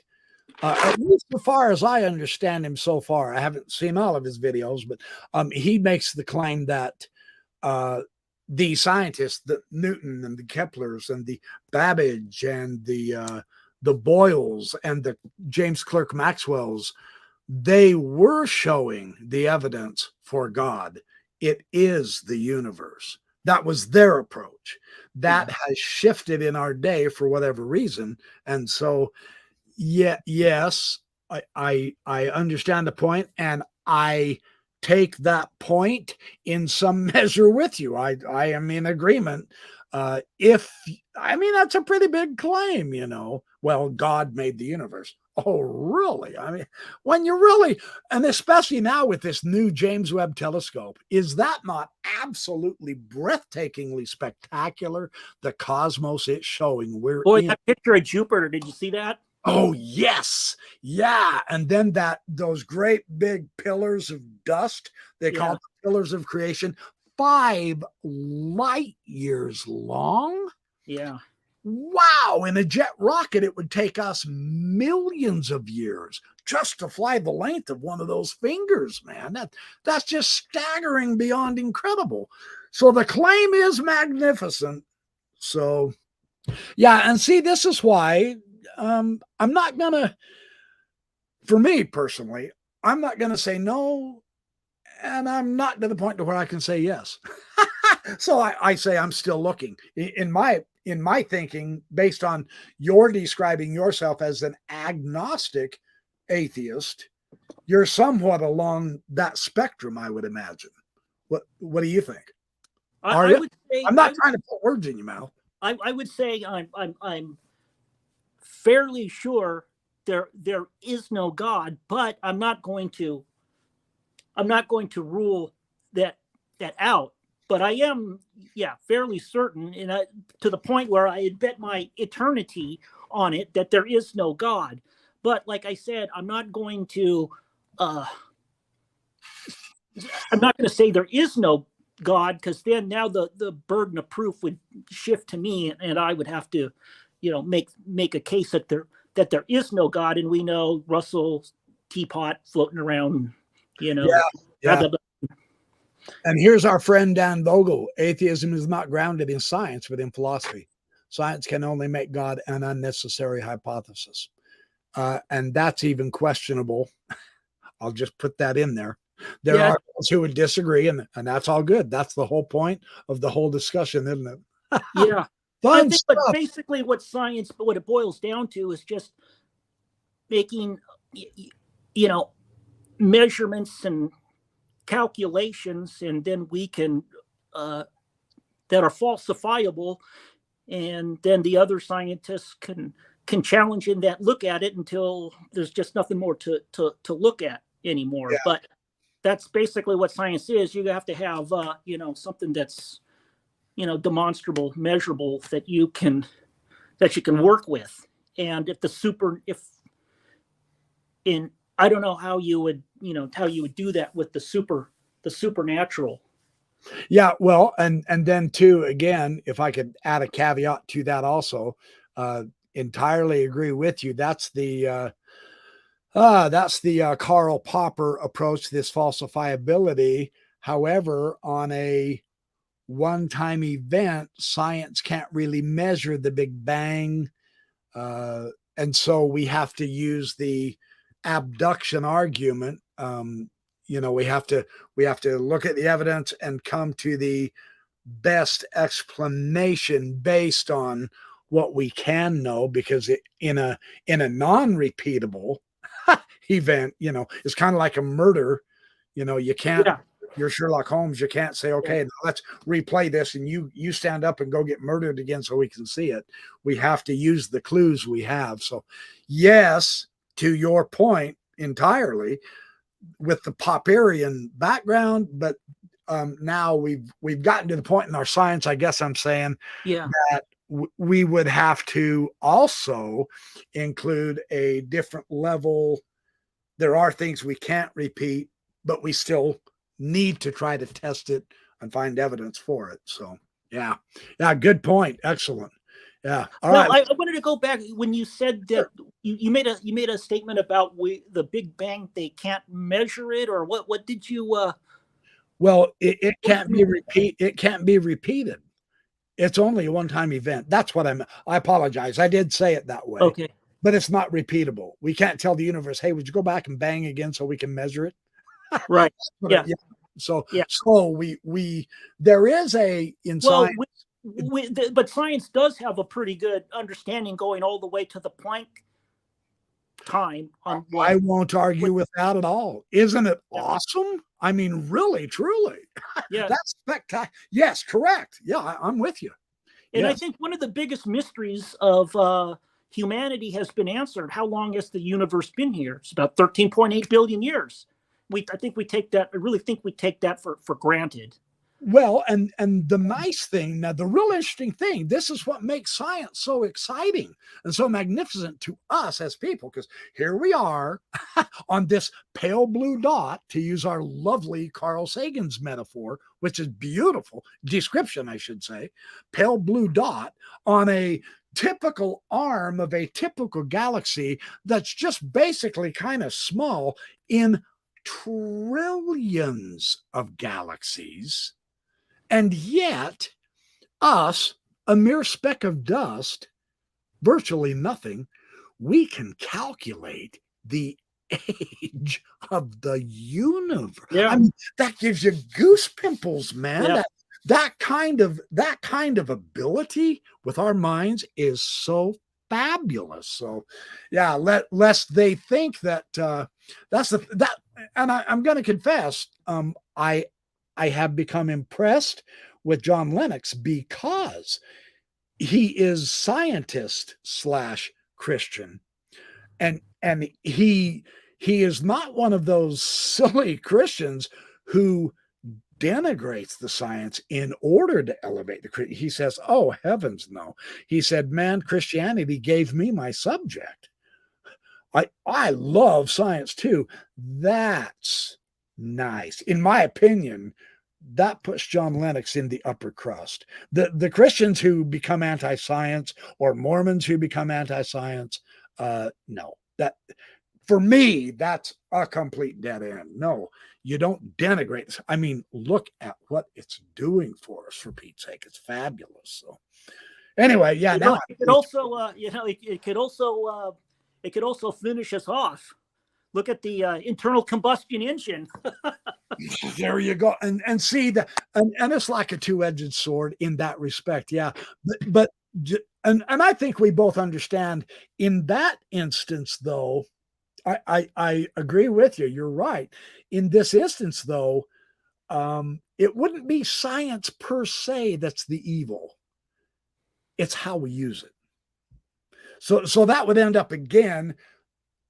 At least as far as I understand him so far, I haven't seen all of his videos, but he makes the claim that the scientists, the Newton and the Keplers and the Babbage and the Boyles and the James Clerk Maxwells, they were showing the evidence for God. It is the universe. That was their approach. That has shifted in our day for whatever reason. And so, yes, I understand the point, and I take that point in some measure with you. I am in agreement. That's a pretty big claim, Well, God made the universe. Oh, really? I mean, when you really, and especially now with this new James Webb telescope, is that not absolutely breathtakingly spectacular? The cosmos it's showing.
Boy, that picture of Jupiter, did you see that?
Oh, yes. Yeah. And then those great big pillars of dust, they call them pillars of creation, 5 light years long.
Yeah.
Wow. In a jet rocket, it would take us millions of years just to fly the length of one of those fingers, man. That's just staggering beyond incredible. So the claim is magnificent. So, yeah. And see, this is why I'm not going to, for me personally, I'm not going to say no, and I'm not to the point to where I can say yes. So I say I'm still looking. In my thinking, based on your describing yourself as an agnostic atheist, you're somewhat along that spectrum, I would imagine. What do you think? I'm not trying to put words in your mouth.
I would say I'm fairly sure there is no God, but I'm not going to rule that out. But I am, fairly certain, and to the point where I bet my eternity on it that there is no God. But like I said, I'm not going to say there is no God, because then now the burden of proof would shift to me, and I would have to, make a case that there is no God, and we know Russell teapot floating around,
Yeah.
Blah, blah, blah.
And here's our friend Dan Vogel. Atheism is not grounded in science, but in philosophy. Science can only make God an unnecessary hypothesis. And that's even questionable. I'll just put that in there. There are those who would disagree, and that's all good. That's the whole point of the whole discussion, isn't it?
Yeah. I think, but basically what it boils down to is just making, measurements and calculations, and then we can that are falsifiable, and then the other scientists can challenge in that, look at it until there's just nothing more to look at anymore. But that's basically what science is. You have to have something that's demonstrable, measurable, that you can work with. And I don't know how you would do that with the supernatural.
Yeah, well, and then too, again, if I could add a caveat to that also, entirely agree with you. That's the Karl Popper approach to this falsifiability. However, on a one-time event, science can't really measure the Big Bang, and so we have to use the abduction argument. We have to look at the evidence and come to the best explanation based on what we can know, because in a non-repeatable event, it's kind of like a murder. You can't.
Yeah.
You're Sherlock Holmes. You can't say, okay, now let's replay this, and you stand up and go get murdered again so we can see it. We have to use the clues we have. So, yes, to your point entirely, with the Popperian background, but now we've gotten to the point in our science, I guess I'm saying, that we would have to also include a different level. There are things we can't repeat, but we still need to try to test it and find evidence for it. So yeah, good point. Excellent. Yeah. All right.
I wanted to go back when you said that you made a statement about the Big Bang. They can't measure it, or what did you?
Well, it can't be It can't be repeated. It's only a one-time event. That's what I apologize. I did say it that way.
Okay.
But it's not repeatable. We can't tell the universe, hey, would you go back and bang again so we can measure it?
Right. Yeah.
So we there is science.
But science does have a pretty good understanding going all the way to the Planck time.
I won't argue with that at all. Isn't it awesome? I mean, really, truly.
Yeah.
That's spectacular. Yes, correct. Yeah, I'm with you.
And I think one of the biggest mysteries of humanity has been answered. How long has the universe been here? It's about 13.8 billion years. I really think we take that for granted.
Well, and the nice thing, now the real interesting thing, this is what makes science so exciting and so magnificent to us as people, because here we are on this pale blue dot, to use our lovely Carl Sagan's metaphor, which is beautiful description, I should say, pale blue dot on a typical arm of a typical galaxy that's just basically kind of small in trillions of galaxies. And yet, us, a mere speck of dust, virtually nothing, we can calculate the age of the universe.
Yeah.
I mean, that gives you goose pimples, man.
Yeah.
That kind of ability with our minds is so fabulous. So, yeah, lest they think that and I'm going to confess, I have become impressed with John Lennox because he is scientist / Christian, and he is not one of those silly Christians who denigrates the science in order to elevate the. He says, "Oh heavens, no!" He said, "Man, Christianity gave me my subject. I love science too. That's nice, in my opinion." That puts John Lennox in the upper crust. The Christians who become anti-science, or Mormons who become anti-science, no, that for me, that's a complete dead end. No, you don't denigrate this. I mean, look at what it's doing for us, for Pete's sake. It's fabulous. So anyway, yeah. Now
it could also finish us off. Look at the internal combustion engine.
There you go. And see that, and it's like a two-edged sword in that respect. Yeah. But I think we both understand in that instance, though, I agree with you. You're right. In this instance, though, it wouldn't be science per se that's the evil. It's how we use it. So that would end up again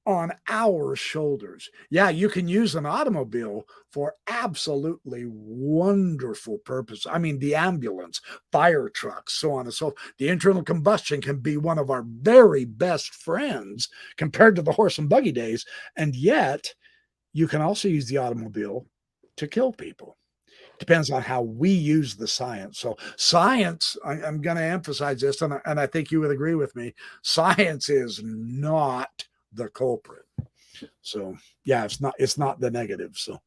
on our shoulders. Yeah, you can use an automobile for absolutely wonderful purpose. I mean, the ambulance, fire trucks, so on and so forth. The internal combustion can be one of our very best friends compared to the horse and buggy days. And yet, you can also use the automobile to kill people. Depends on how we use the science. So science, I'm going to emphasize this, and I think you would agree with me, science is not the culprit. So yeah, it's not the negative. So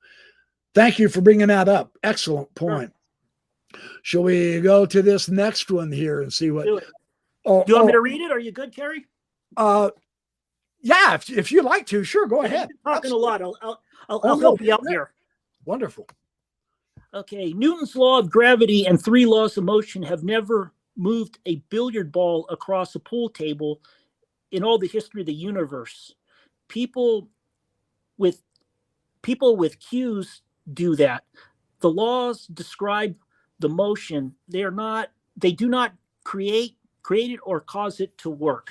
thank you for bringing that up. Excellent point. Sure. Shall we go to this next one here and see what?
Do it. Do you want me to read it? Are you good, Kerry?
Yeah, if you'd like to, sure, go ahead.
I'm talking a lot. I'll help you out here.
Wonderful.
Okay, Newton's law of gravity and 3 laws of motion have never moved a billiard ball across a pool table in all the history of the universe. People with cues do that. The laws describe the motion. They do not create it or cause it to work.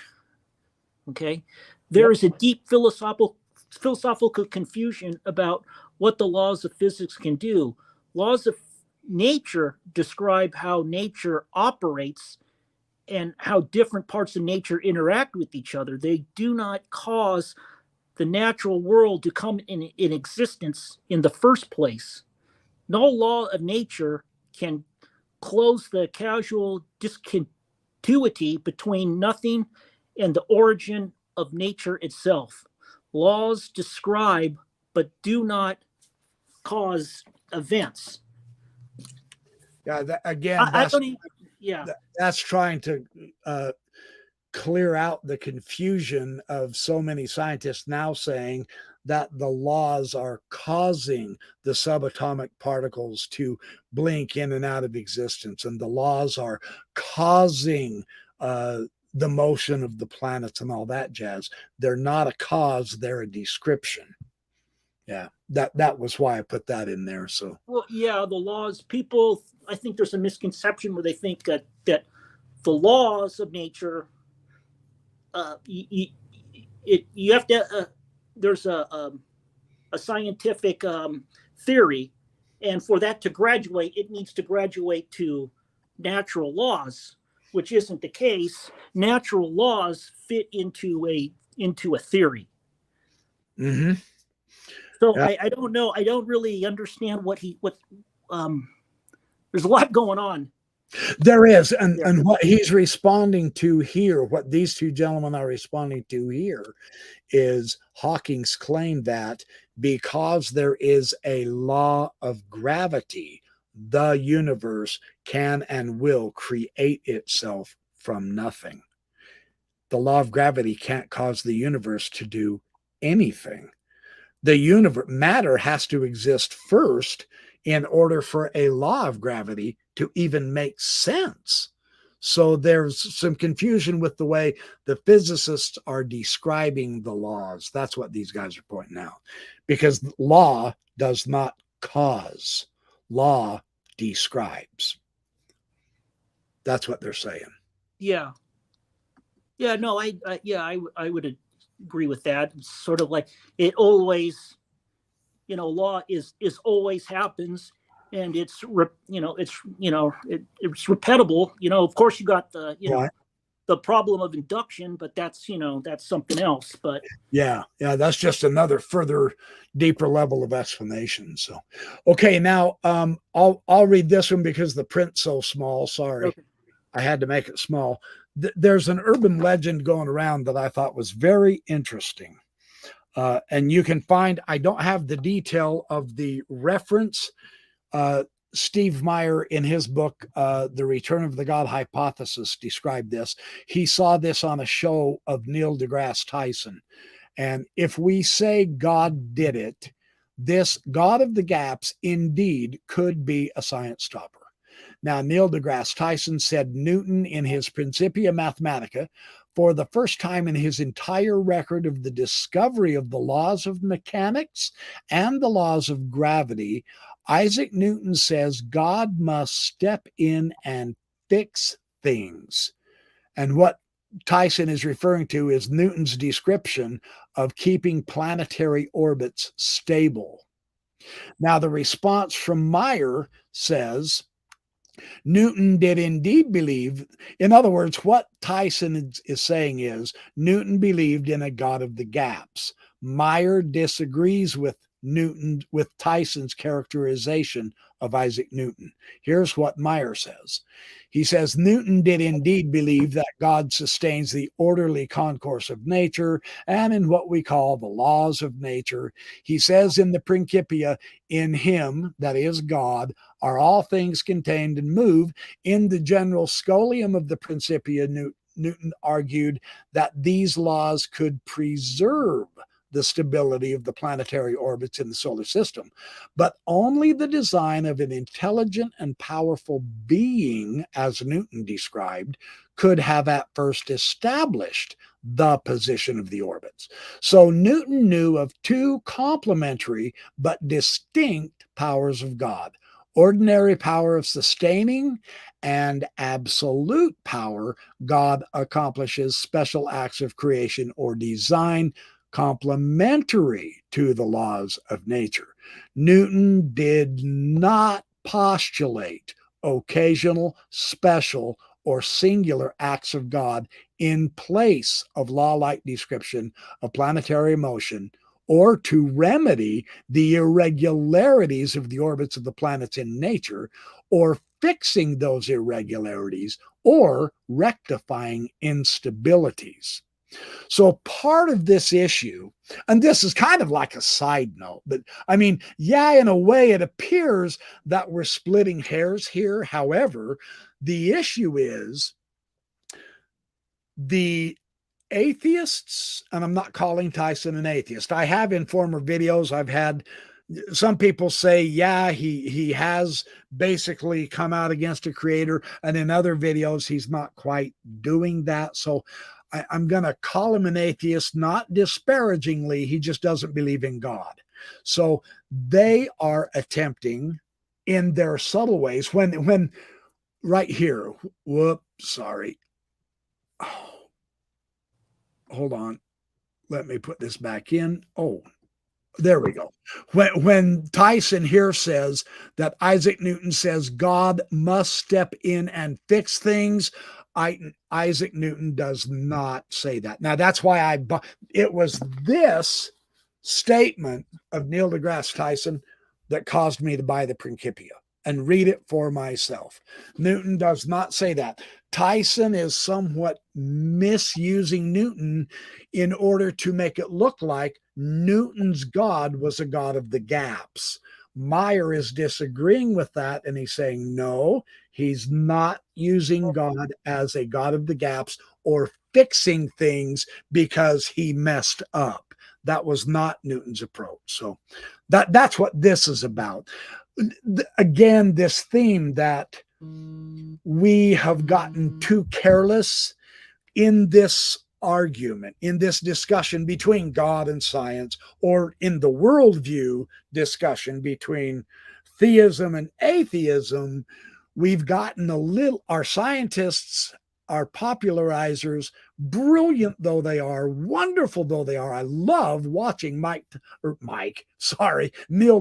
Okay? There is a deep philosophical confusion about what the laws of physics can do. Laws of nature describe how nature operates and how different parts of nature interact with each other. They do not cause the natural world to come in existence in the first place. No law of nature can close the causal discontinuity between nothing and the origin of nature itself. Laws describe but do not cause events.
Yeah, that's trying to clear out the confusion of so many scientists now saying that the laws are causing the subatomic particles to blink in and out of existence, and the laws are causing the motion of the planets and all that jazz. They're not a cause, they're a description. Yeah, that was why I put that in there. So,
well, yeah, the laws, people, I think there's a misconception where they think that the laws of nature, you have to, there's a scientific theory, and for that to graduate, it needs to graduate to natural laws, which isn't the case. Natural laws fit into a theory.
Mm-hmm.
So yeah. I don't know. I don't really understand what there's a lot going on.
There is, and what he's responding to here, what these two gentlemen are responding to here, is Hawking's claim that because there is a law of gravity, the universe can and will create itself from nothing. The law of gravity can't cause the universe to do anything. The universe, matter has to exist first in order for a law of gravity to even make sense. So there's some confusion with the way the physicists are describing the laws. That's what these guys are pointing out. Because law does not cause. Law describes. That's what they're saying.
Yeah. Yeah, no, I would agree with that. It's sort of like it always, law is always happens, and it's repeatable. Of course, you got the
right.
The problem of induction, but that's something else. But
yeah, that's just another further deeper level of explanation. So, okay, now I'll read this one because the print's so small. Sorry, okay. I had to make it small. There's an urban legend going around that I thought was very interesting. And you can find, I don't have the detail of the reference. Steve Meyer, in his book, The Return of the God Hypothesis, described this. He saw this on a show of Neil deGrasse Tyson. And if we say God did it, this God of the gaps indeed could be a science stopper. Now, Neil deGrasse Tyson said Newton in his Principia Mathematica, for the first time in his entire record of the discovery of the laws of mechanics and the laws of gravity, Isaac Newton says God must step in and fix things. And what Tyson is referring to is Newton's description of keeping planetary orbits stable. Now, the response from Meyer says, Newton did indeed believe, in other words, what Tyson is saying is Newton believed in a God of the gaps. Meyer disagrees with Tyson's characterization of Isaac Newton. Here's what Meyer says. He says, Newton did indeed believe that God sustains the orderly concourse of nature and in what we call the laws of nature. He says in the Principia, in him, that is God, are all things contained and move. In the general scholium of the Principia, Newton argued that these laws could preserve the stability of the planetary orbits in the solar system, but only the design of an intelligent and powerful being, as Newton described, could have at first established the position of the orbits. So Newton knew of two complementary but distinct powers of God: ordinary power of sustaining and absolute power. God accomplishes special acts of creation or design complementary to the laws of nature. Newton did not postulate occasional, special, or singular acts of God in place of law-like description of planetary motion, or to remedy the irregularities of the orbits of the planets in nature, or fixing those irregularities, or rectifying instabilities. So part of this issue, and this is kind of like a side note, but I mean, yeah, in a way it appears that we're splitting hairs here. However, the issue is the atheists, and I'm not calling Tyson an atheist. I have in former videos, I've had some people say, yeah, he has basically come out against a creator, and in other videos he's not quite doing that. So I'm going to call him an atheist, not disparagingly. He just doesn't believe in God. So they are attempting in their subtle ways when right here, whoops, sorry. Oh, hold on. Let me put this back in. Oh, there we go. When Tyson here says that Isaac Newton says God must step in and fix things, Isaac Newton does not say that. Now, that's why it was this statement of Neil deGrasse Tyson that caused me to buy the Principia and read it for myself. Newton does not say that. Tyson is somewhat misusing Newton in order to make it look like Newton's God was a God of the gaps. Meyer is disagreeing with that, and he's saying, no, he's not using God as a God of the gaps or fixing things because he messed up. That was not Newton's approach. So that's what this is about. Again, this theme that we have gotten too careless in this argument, in this discussion between God and science, or in the worldview discussion between theism and atheism. We've gotten our scientists, our popularizers, brilliant though they are, wonderful though they are. I love watching Neil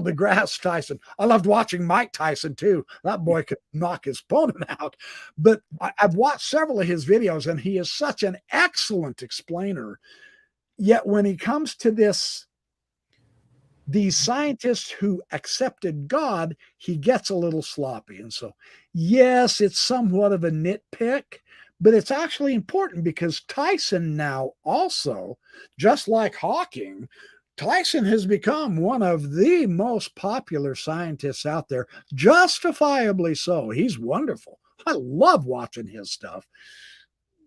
deGrasse Tyson. I loved watching Mike Tyson too. That boy could knock his opponent out. But I've watched several of his videos, and he is such an excellent explainer. Yet when he comes to these scientists who accepted God, he gets a little sloppy. And so, yes, it's somewhat of a nitpick, but it's actually important because Tyson now also, just like Hawking, Tyson has become one of the most popular scientists out there, justifiably so. He's wonderful. I love watching his stuff.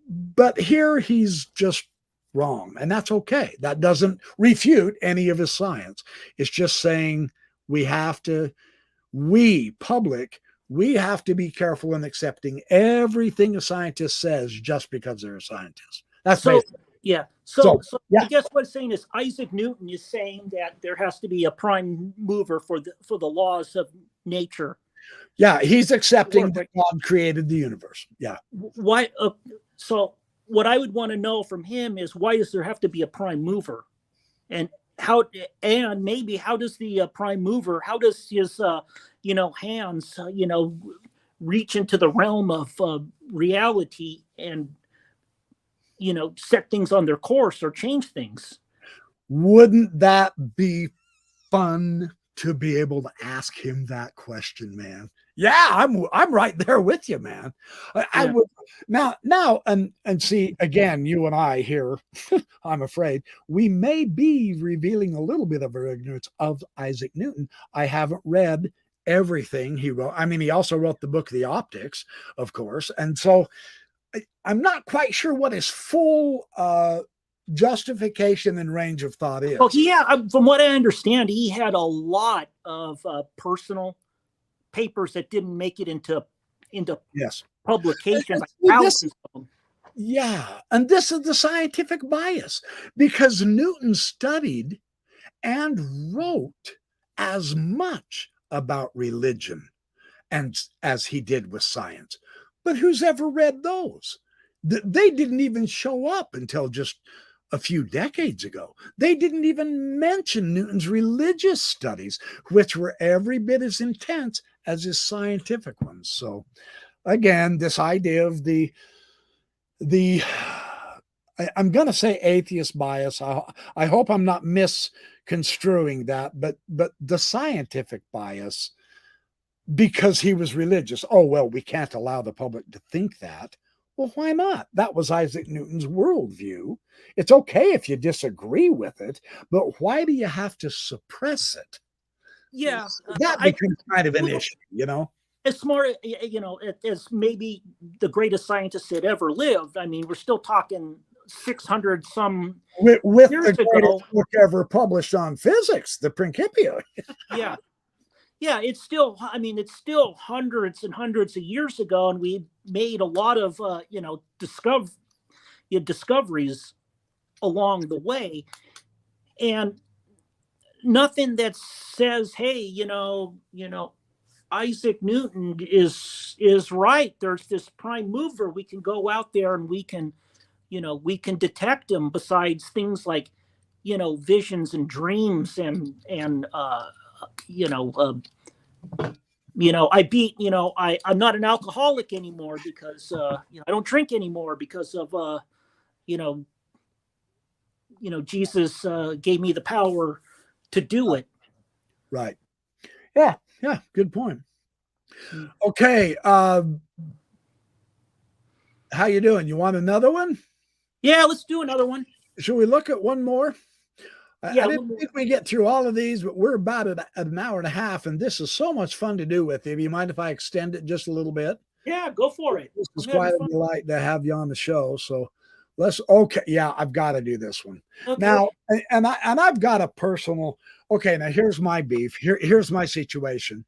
But here he's just wrong, and that's okay. That doesn't refute any of his science. It's just saying we have to be careful in accepting everything a scientist says just because they're a scientist. That's
so
basically.
yeah. So I guess what it's saying is Isaac Newton is saying that there has to be a prime mover for the laws of nature.
Yeah, he's accepting that God created the universe. Yeah.
Why? So what I would want to know from him is, why does there have to be a prime mover, and maybe how does the prime mover, how does his hands reach into the realm of reality and set things on their course or change things?
Wouldn't that be fun to be able to ask him that question, man? Yeah, I'm right there with you, man. I would now and see, again, you and I here, I'm afraid we may be revealing a little bit of our ignorance of Isaac Newton. I haven't read everything he wrote. I mean, he also wrote the book, The Optics, of course. And so I'm not quite sure what his full justification and range of thought is.
Well, from what I understand, he had a lot of personal papers that didn't make it into
yes.
publications.
Yeah, and this is the scientific bias, because Newton studied and wrote as much about religion and as he did with science. But who's ever read those? They didn't even show up until just a few decades ago. They didn't even mention Newton's religious studies, which were every bit as intense as his scientific ones. So again, this idea of I'm going to say atheist bias. I hope I'm not misconstruing that, but the scientific bias, because he was religious. Oh, well, we can't allow the public to think that. Well, why not? That was Isaac Newton's worldview. It's okay if you disagree with it, but why do you have to suppress it?
Yeah.
That becomes kind of an issue, you know?
As smart, you know, as maybe the greatest scientist that ever lived. I mean, we're still talking 600 some
with
years
the
ago.
greatest book ever published on physics, the Principia.
Yeah, it's still hundreds and hundreds of years ago, and we made a lot of discoveries along the way, and nothing that says, hey, Isaac Newton is right. There's this prime mover. We can go out there and we can detect him, besides things like, visions and dreams and I'm not an alcoholic anymore because I don't drink anymore because of Jesus gave me the power to do it.
Right. Yeah. Good point. Okay. How you doing? You want another one?
Yeah, let's do another one.
Should we look at one more?
Yeah,
I didn't think we get through all of these, but we're about at an hour and a half, and this is so much fun to do with you. Do you mind if I extend it just a little bit?
Yeah, go for it.
This is quite a delight to have you on the show. So okay. Yeah, I've got to do this one. Okay. Now, and I've got a personal, okay, now here's my beef. Here's my situation.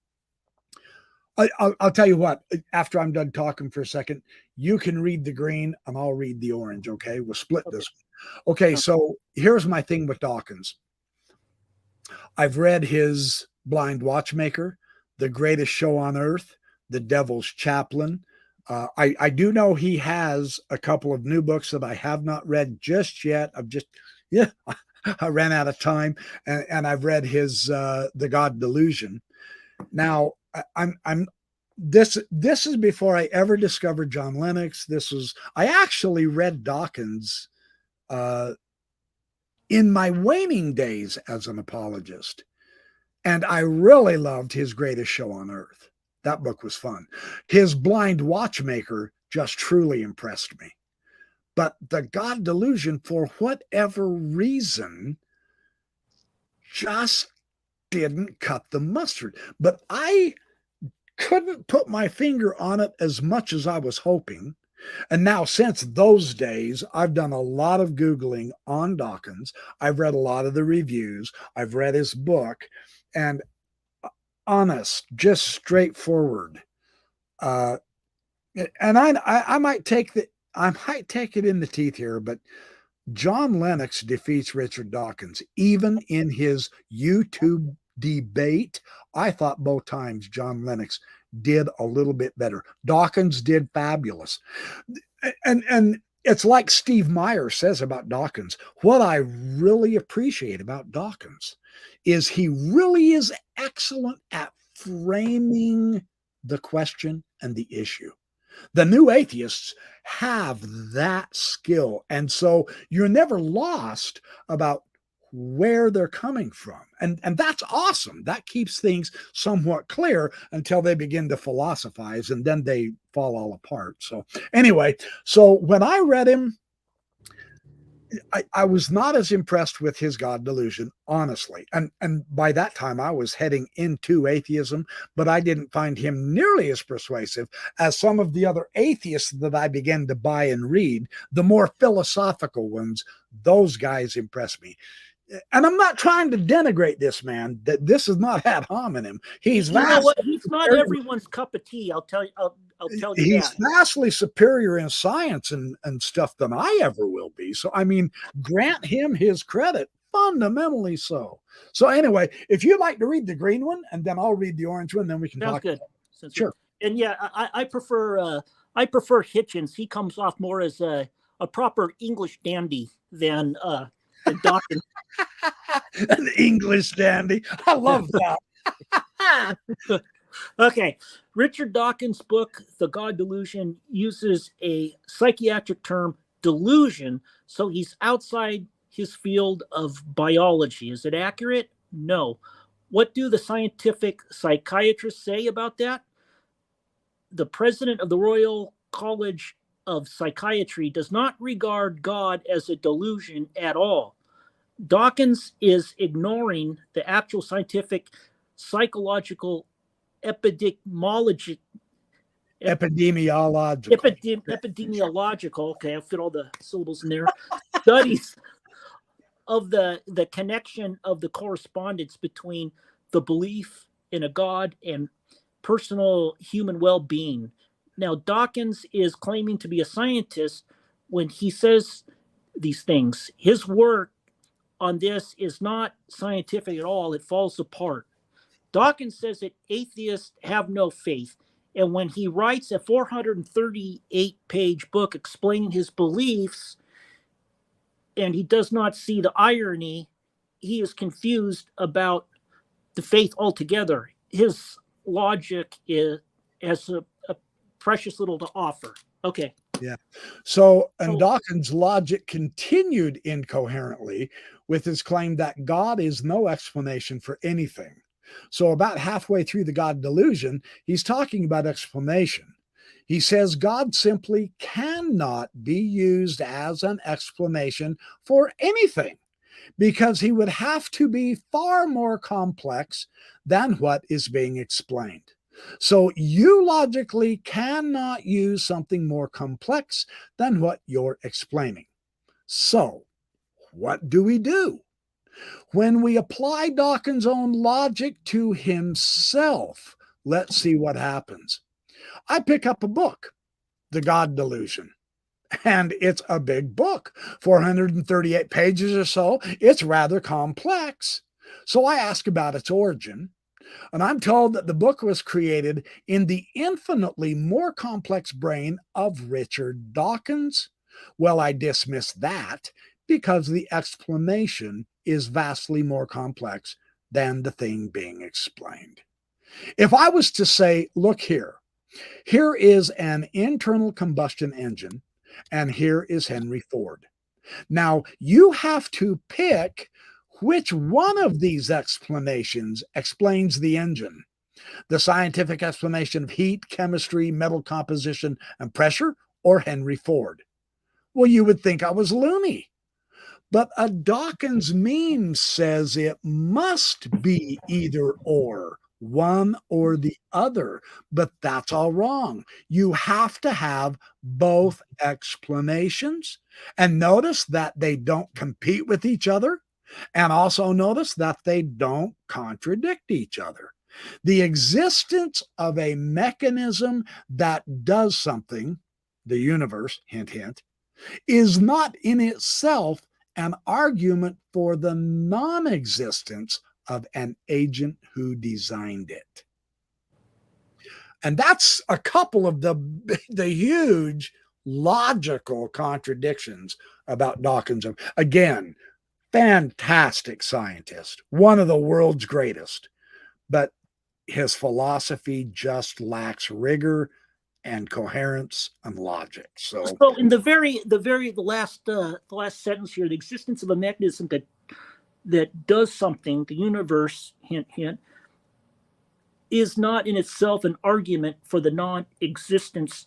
I'll tell you what, after I'm done talking for a second, you can read the green and I'll read the orange. Okay. We'll split this one. Okay. So here's my thing with Dawkins. I've read his Blind Watchmaker, The Greatest Show on Earth, The Devil's Chaplain. I do know he has a couple of new books that I have not read just yet. I ran out of time, and I've read his The God Delusion. Now, this is before I ever discovered John Lennox. I actually read Dawkins in my waning days as an apologist, and I really loved his Greatest Show on Earth. That book was fun. His Blind Watchmaker just truly impressed me. But the God Delusion, for whatever reason, just didn't cut the mustard. But I couldn't put my finger on it as much as I was hoping. And now, since those days, I've done a lot of Googling on Dawkins. I've read a lot of the reviews. I've read his book. And honest, just straightforward. And I might take it in the teeth here, but John Lennox defeats Richard Dawkins. Even in his YouTube debate, I thought both times John Lennox did a little bit better. Dawkins did fabulous. And it's like Steve Meyer says about Dawkins. What I really appreciate about Dawkins is he really is excellent at framing the question and the issue. The new atheists have that skill. And so you're never lost about where they're coming from. And that's awesome. That keeps things somewhat clear until they begin to philosophize, and then they fall all apart. So anyway, so when I read him, I was not as impressed with his God delusion, honestly. And by that time, I was heading into atheism, but I didn't find him nearly as persuasive as some of the other atheists that I began to buy and read. The more philosophical ones, those guys impress me. And I'm not trying to denigrate this man. That this is not ad hominem. He's
You know
vastly
what? He's not
superior.
everyone's cup of tea. I'll tell you. I'll tell you
He's
that.
vastly superior in science and stuff than I ever will be. So I mean, grant him his credit, fundamentally so. So anyway, if you'd like to read the green one, and then I'll read the orange one, then we can
Sounds
talk.
good.
Sure.
And yeah, I prefer Hitchens. He comes off more as a proper English dandy than Dawkins.
An English dandy. I love that.
Okay. Richard Dawkins' book, The God Delusion, uses a psychiatric term, delusion, so he's outside his field of biology. Is it accurate? No. What do the scientific psychiatrists say about that? The president of the Royal College of Psychiatry does not regard God as a delusion at all. Dawkins is ignoring the actual scientific psychological epidemiological. Okay, I'll fit all the syllables in there. Studies of the connection of the correspondence between the belief in a God and personal human well-being. Now, Dawkins is claiming to be a scientist when he says these things. His work on this is not scientific at all. It falls apart. Dawkins says that atheists have no faith. And when he writes a 438-page book explaining his beliefs, and he does not see the irony, he is confused about the faith altogether. His logic has a precious little to offer. Okay.
Yeah. So, and Dawkins' logic continued incoherently with his claim that God is no explanation for anything. So, about halfway through the God delusion, he's talking about explanation. He says God simply cannot be used as an explanation for anything because he would have to be far more complex than what is being explained. So you logically cannot use something more complex than what you're explaining. So what do we do? When we apply Dawkins' own logic to himself, let's see what happens. I pick up a book, The God Delusion, and it's a big book, 438 pages or so. It's rather complex. So I ask about its origin, and I'm told that the book was created in the infinitely more complex brain of Richard Dawkins. Well, I dismiss that because the explanation is vastly more complex than the thing being explained. If I was to say, look here is an internal combustion engine, and here is Henry Ford. Now, you have to pick which one of these explanations explains the engine. The scientific explanation of heat, chemistry, metal composition, and pressure, or Henry Ford? Well, you would think I was loony. But a Dawkins meme says it must be either or, one or the other, but that's all wrong. You have to have both explanations. And notice that they don't compete with each other. And also notice that they don't contradict each other. The existence of a mechanism that does something, the universe, hint, hint, is not in itself an argument for the non-existence of an agent who designed it. And that's a couple of the huge logical contradictions about Dawkins. Again, fantastic scientist, one of the world's greatest, but his philosophy just lacks rigor and coherence and logic. So
in the last sentence here, the existence of a mechanism that does something, the universe, hint, hint, is not in itself an argument for the non-existence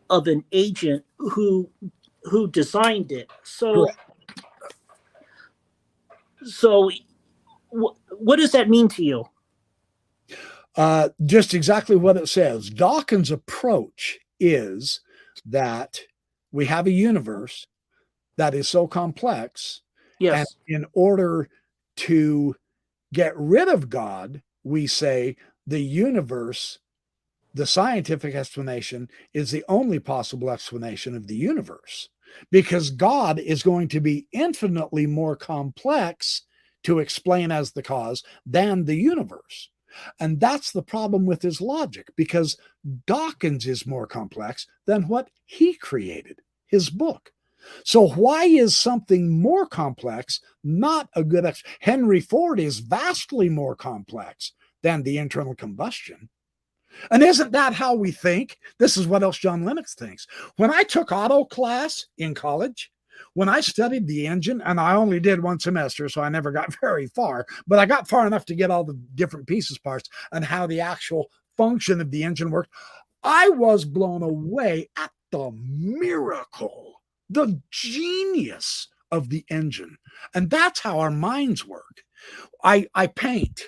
of an agent who designed it. So
correct.
So what does that mean to you?
Just exactly what it says. Dawkins' approach is that we have a universe that is so complex, and
Yes.
in order to get rid of God, we say the universe, the scientific explanation, is the only possible explanation of the universe, because God is going to be infinitely more complex to explain as the cause than the universe. And that's the problem with his logic, because Dawkins is more complex than what he created, his book. So why is something more complex not a good Henry Ford is vastly more complex than the internal combustion. And isn't that how we think? This is what else John Lennox thinks. When I took auto class in college, when I studied the engine, and I only did one semester, so I never got very far, but I got far enough to get all the different pieces parts and how the actual function of the engine worked, I was blown away at the miracle, the genius of the engine. And that's how our minds work. I paint.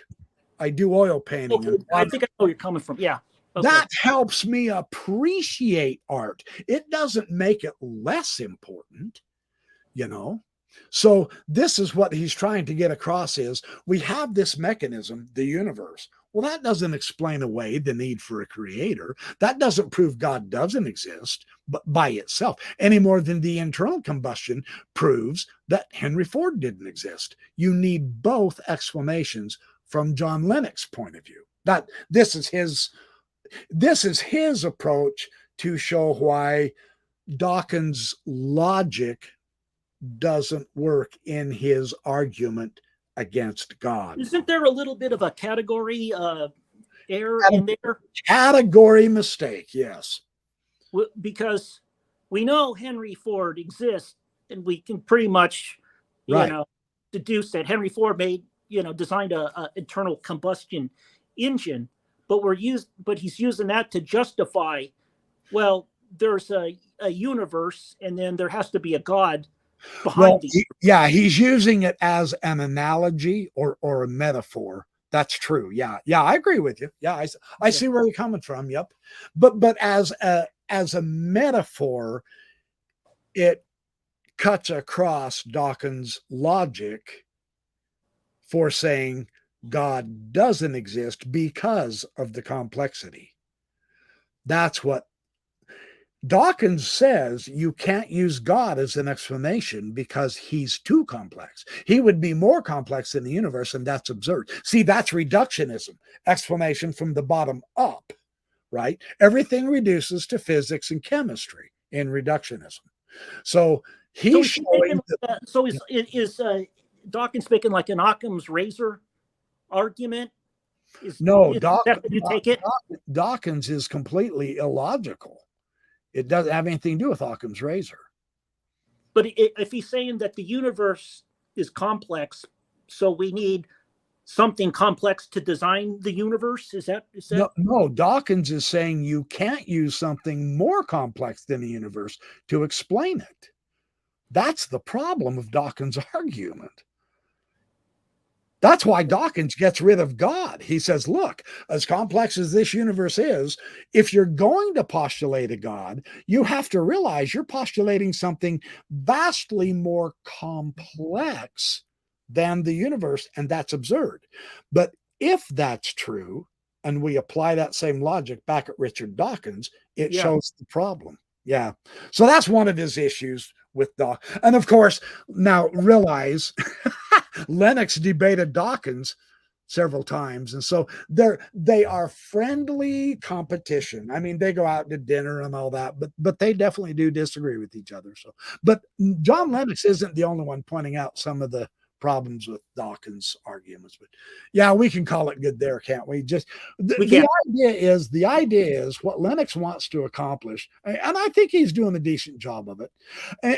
I do oil painting.
Okay, I think I know where you're coming from. Yeah.
Okay. That helps me appreciate art. It doesn't make it less important, you know. So this is what he's trying to get across is we have this mechanism, the universe. Well, that doesn't explain away the need for a creator. That doesn't prove God doesn't exist but by itself, any more than the internal combustion proves that Henry Ford didn't exist. You need both explanations from John Lennox's point of view. That this is his approach to show why Dawkins' logic doesn't work in his argument against God.
Isn't there a little bit of a category error in there?
Category mistake, yes.
Because we know Henry Ford exists, and we can pretty much, deduce that Henry Ford designed a internal combustion engine, but he's using that to justify, well, there's a universe, and then there has to be a God behind
he's using it as an analogy or a metaphor. That's true. Yeah, I agree with you. Yeah, I see where you're coming from. Yep, but as a metaphor, it cuts across Dawkins' logic for saying God doesn't exist because of the complexity. That's what Dawkins says. You can't use God as an explanation because he's too complex. He would be more complex than the universe, and that's absurd. See, that's reductionism, explanation from the bottom up, right? Everything reduces to physics and chemistry in reductionism. So he's showing.
Is Dawkins making like an Occam's razor argument?
Dawkins is completely illogical. It doesn't have anything to do with Occam's razor.
But if he's saying that the universe is complex, so we need something complex to design the universe, is that?
No, Dawkins is saying you can't use something more complex than the universe to explain it. That's the problem of Dawkins' argument. That's why Dawkins gets rid of God. He says, look, as complex as this universe is, if you're going to postulate a God, you have to realize you're postulating something vastly more complex than the universe, and that's absurd. But if that's true, and we apply that same logic back at Richard Dawkins, it shows the problem. Yeah. So that's one of his issues with Dawkins. And of course, now realize Lennox debated Dawkins several times. And so they are friendly competition. I mean, they go out to dinner and all that, but they definitely do disagree with each other. So, but John Lennox isn't the only one pointing out some of the problems with Dawkins' arguments. But yeah, we can call it good there, can't we? Just the idea is what Lennox wants to accomplish, and I think he's doing a decent job of it.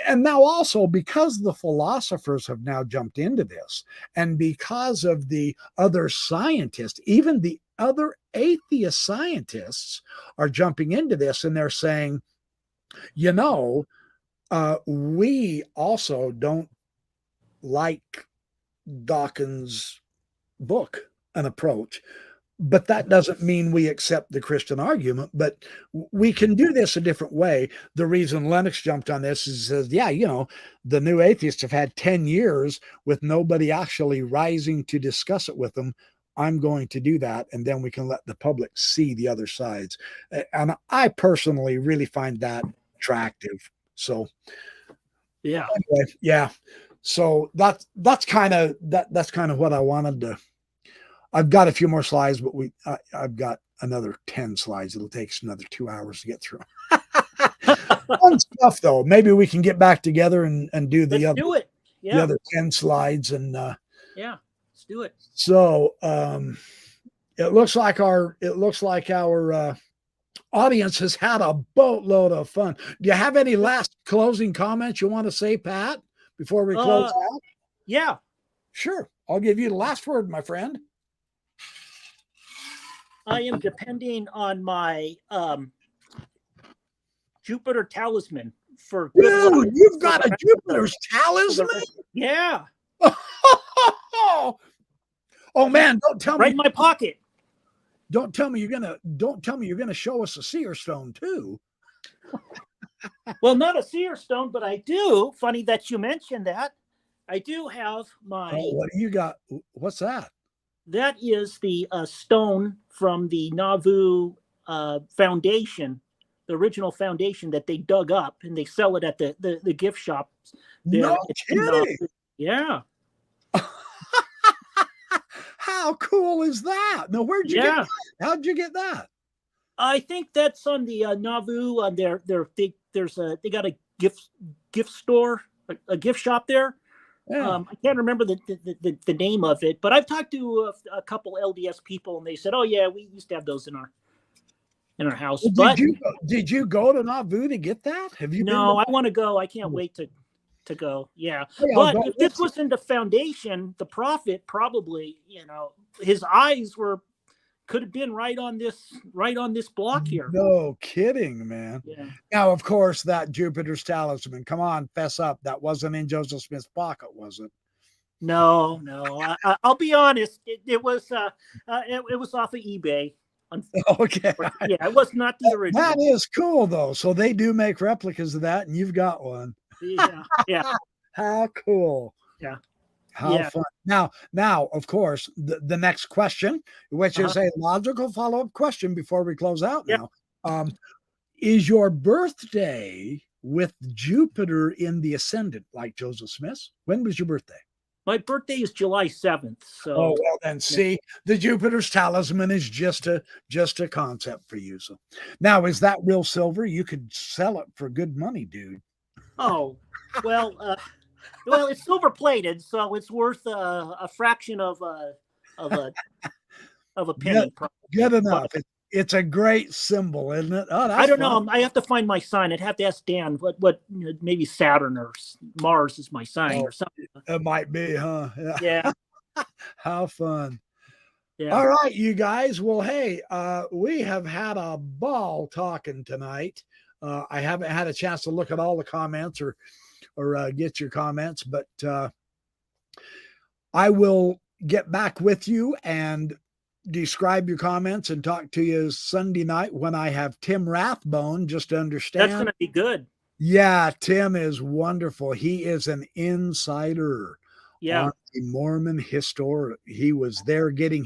And now also, because the philosophers have now jumped into this, and because of the other scientists, even the other atheist scientists are jumping into this, and they're saying, we also don't like Dawkins' book and approach. But that doesn't mean we accept the Christian argument, but we can do this a different way. The reason Lennox jumped on this is says, yeah, the new atheists have had 10 years with nobody actually rising to discuss it with them. I'm going to do that, and then we can let the public see the other sides. And I personally really find that attractive. So
yeah.
Anyway, yeah. So that's kind of what I wanted to. I've got a few more slides, but I've got another 10 slides. It'll take us another 2 hours to get through. Fun stuff, though. Maybe we can get back together and do the
Let's do it. Yeah.
The other 10 slides. And
yeah, let's do it.
So it looks like our audience has had a boatload of fun. Do you have any last closing comments you want to say, Pat, before we close out?
Yeah.
Sure. I'll give you the last word, my friend.
I am depending on my Jupiter talisman for good luck.
Dude, you've got a Jupiter's talisman?
Yeah.
Oh man, don't tell me.
Right in my pocket.
Don't tell me you're gonna show us a seer stone too.
Well, not a seer stone, but I do. Funny that you mentioned that. I do have my.
Oh, what do you got? What's that?
That is the stone from the Nauvoo foundation, the original foundation that they dug up, and they sell it at the gift shop.
No kidding.
Yeah.
How cool is that? No, where'd you get that? How'd you get that?
I think that's on the Nauvoo. They got a gift store, a gift shop there. Yeah. I can't remember the name of it, but I've talked to a couple LDS people, and they said, "Oh yeah, we used to have those in our house."
Well, did you go to Nauvoo to get that? Have you?
No, I want to go. I can't wait to go. Yeah, but if this was in the foundation, the prophet probably, his eyes could have been right on this block here.
No kidding, man.
Yeah.
Now, of course, that Jupiter's talisman. Come on, fess up. That wasn't in Joseph Smith's pocket, was it?
No. I'll be honest. It was off of eBay.
Okay.
Yeah, it was not the original.
That is cool, though. So they do make replicas of that, and you've got one.
Yeah.
How cool.
Yeah.
How fun. Now, of course, the next question, which is a logical follow-up question before we close out now, is your birthday with Jupiter in the ascendant like Joseph Smith's? When was your birthday?
My birthday is July 7th. So
well then see, the Jupiter's talisman is just a concept for you. So now, is that real silver? You could sell it for good money, dude.
Oh, well, it's silver plated, so it's worth a fraction of a penny.
Good enough. It's a great symbol, isn't it? Oh,
I don't know. I have to find my sign. I'd have to ask Dan what maybe Saturn or Mars is my sign or something.
It might be, huh?
Yeah.
How fun.
Yeah.
All right, you guys. Well, hey, we have had a ball talking tonight. I haven't had a chance to look at all the comments or get your comments, but I will get back with you and describe your comments and talk to you Sunday night when I have Tim Rathbone, just to understand.
That's going to be good.
Yeah, Tim is wonderful. He is an insider on the Mormon history. He was there getting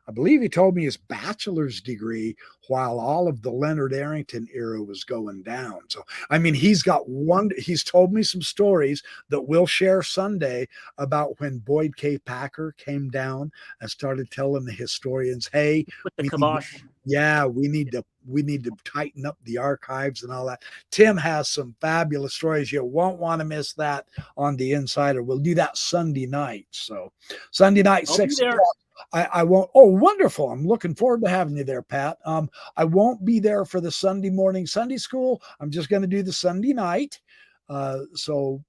I believe he told me his bachelor's degree while all of the Leonard Arrington era was going down. So, I mean, he's told me some stories that we'll share Sunday about when Boyd K. Packer came down and started telling the historians, hey,
with the kibosh.
We need to tighten up the archives and all that. Tim has some fabulous stories. You won't want to miss that on the Insider. We'll do that Sunday night. So Sunday night, 6 o'clock. I won't. Oh, wonderful. I'm looking forward to having you there, Pat. I won't be there for the Sunday morning Sunday school. I'm just going to do the Sunday night. So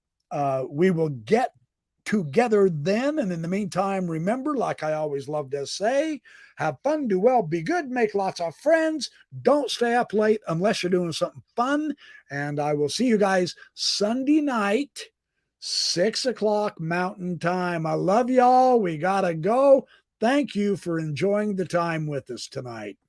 we will get together then. And in the meantime, remember, like I always love to say, have fun, do well, be good, make lots of friends. Don't stay up late unless you're doing something fun. And I will see you guys Sunday night, 6 o'clock Mountain Time. I love y'all. We got to go. Thank you for enjoying the time with us tonight.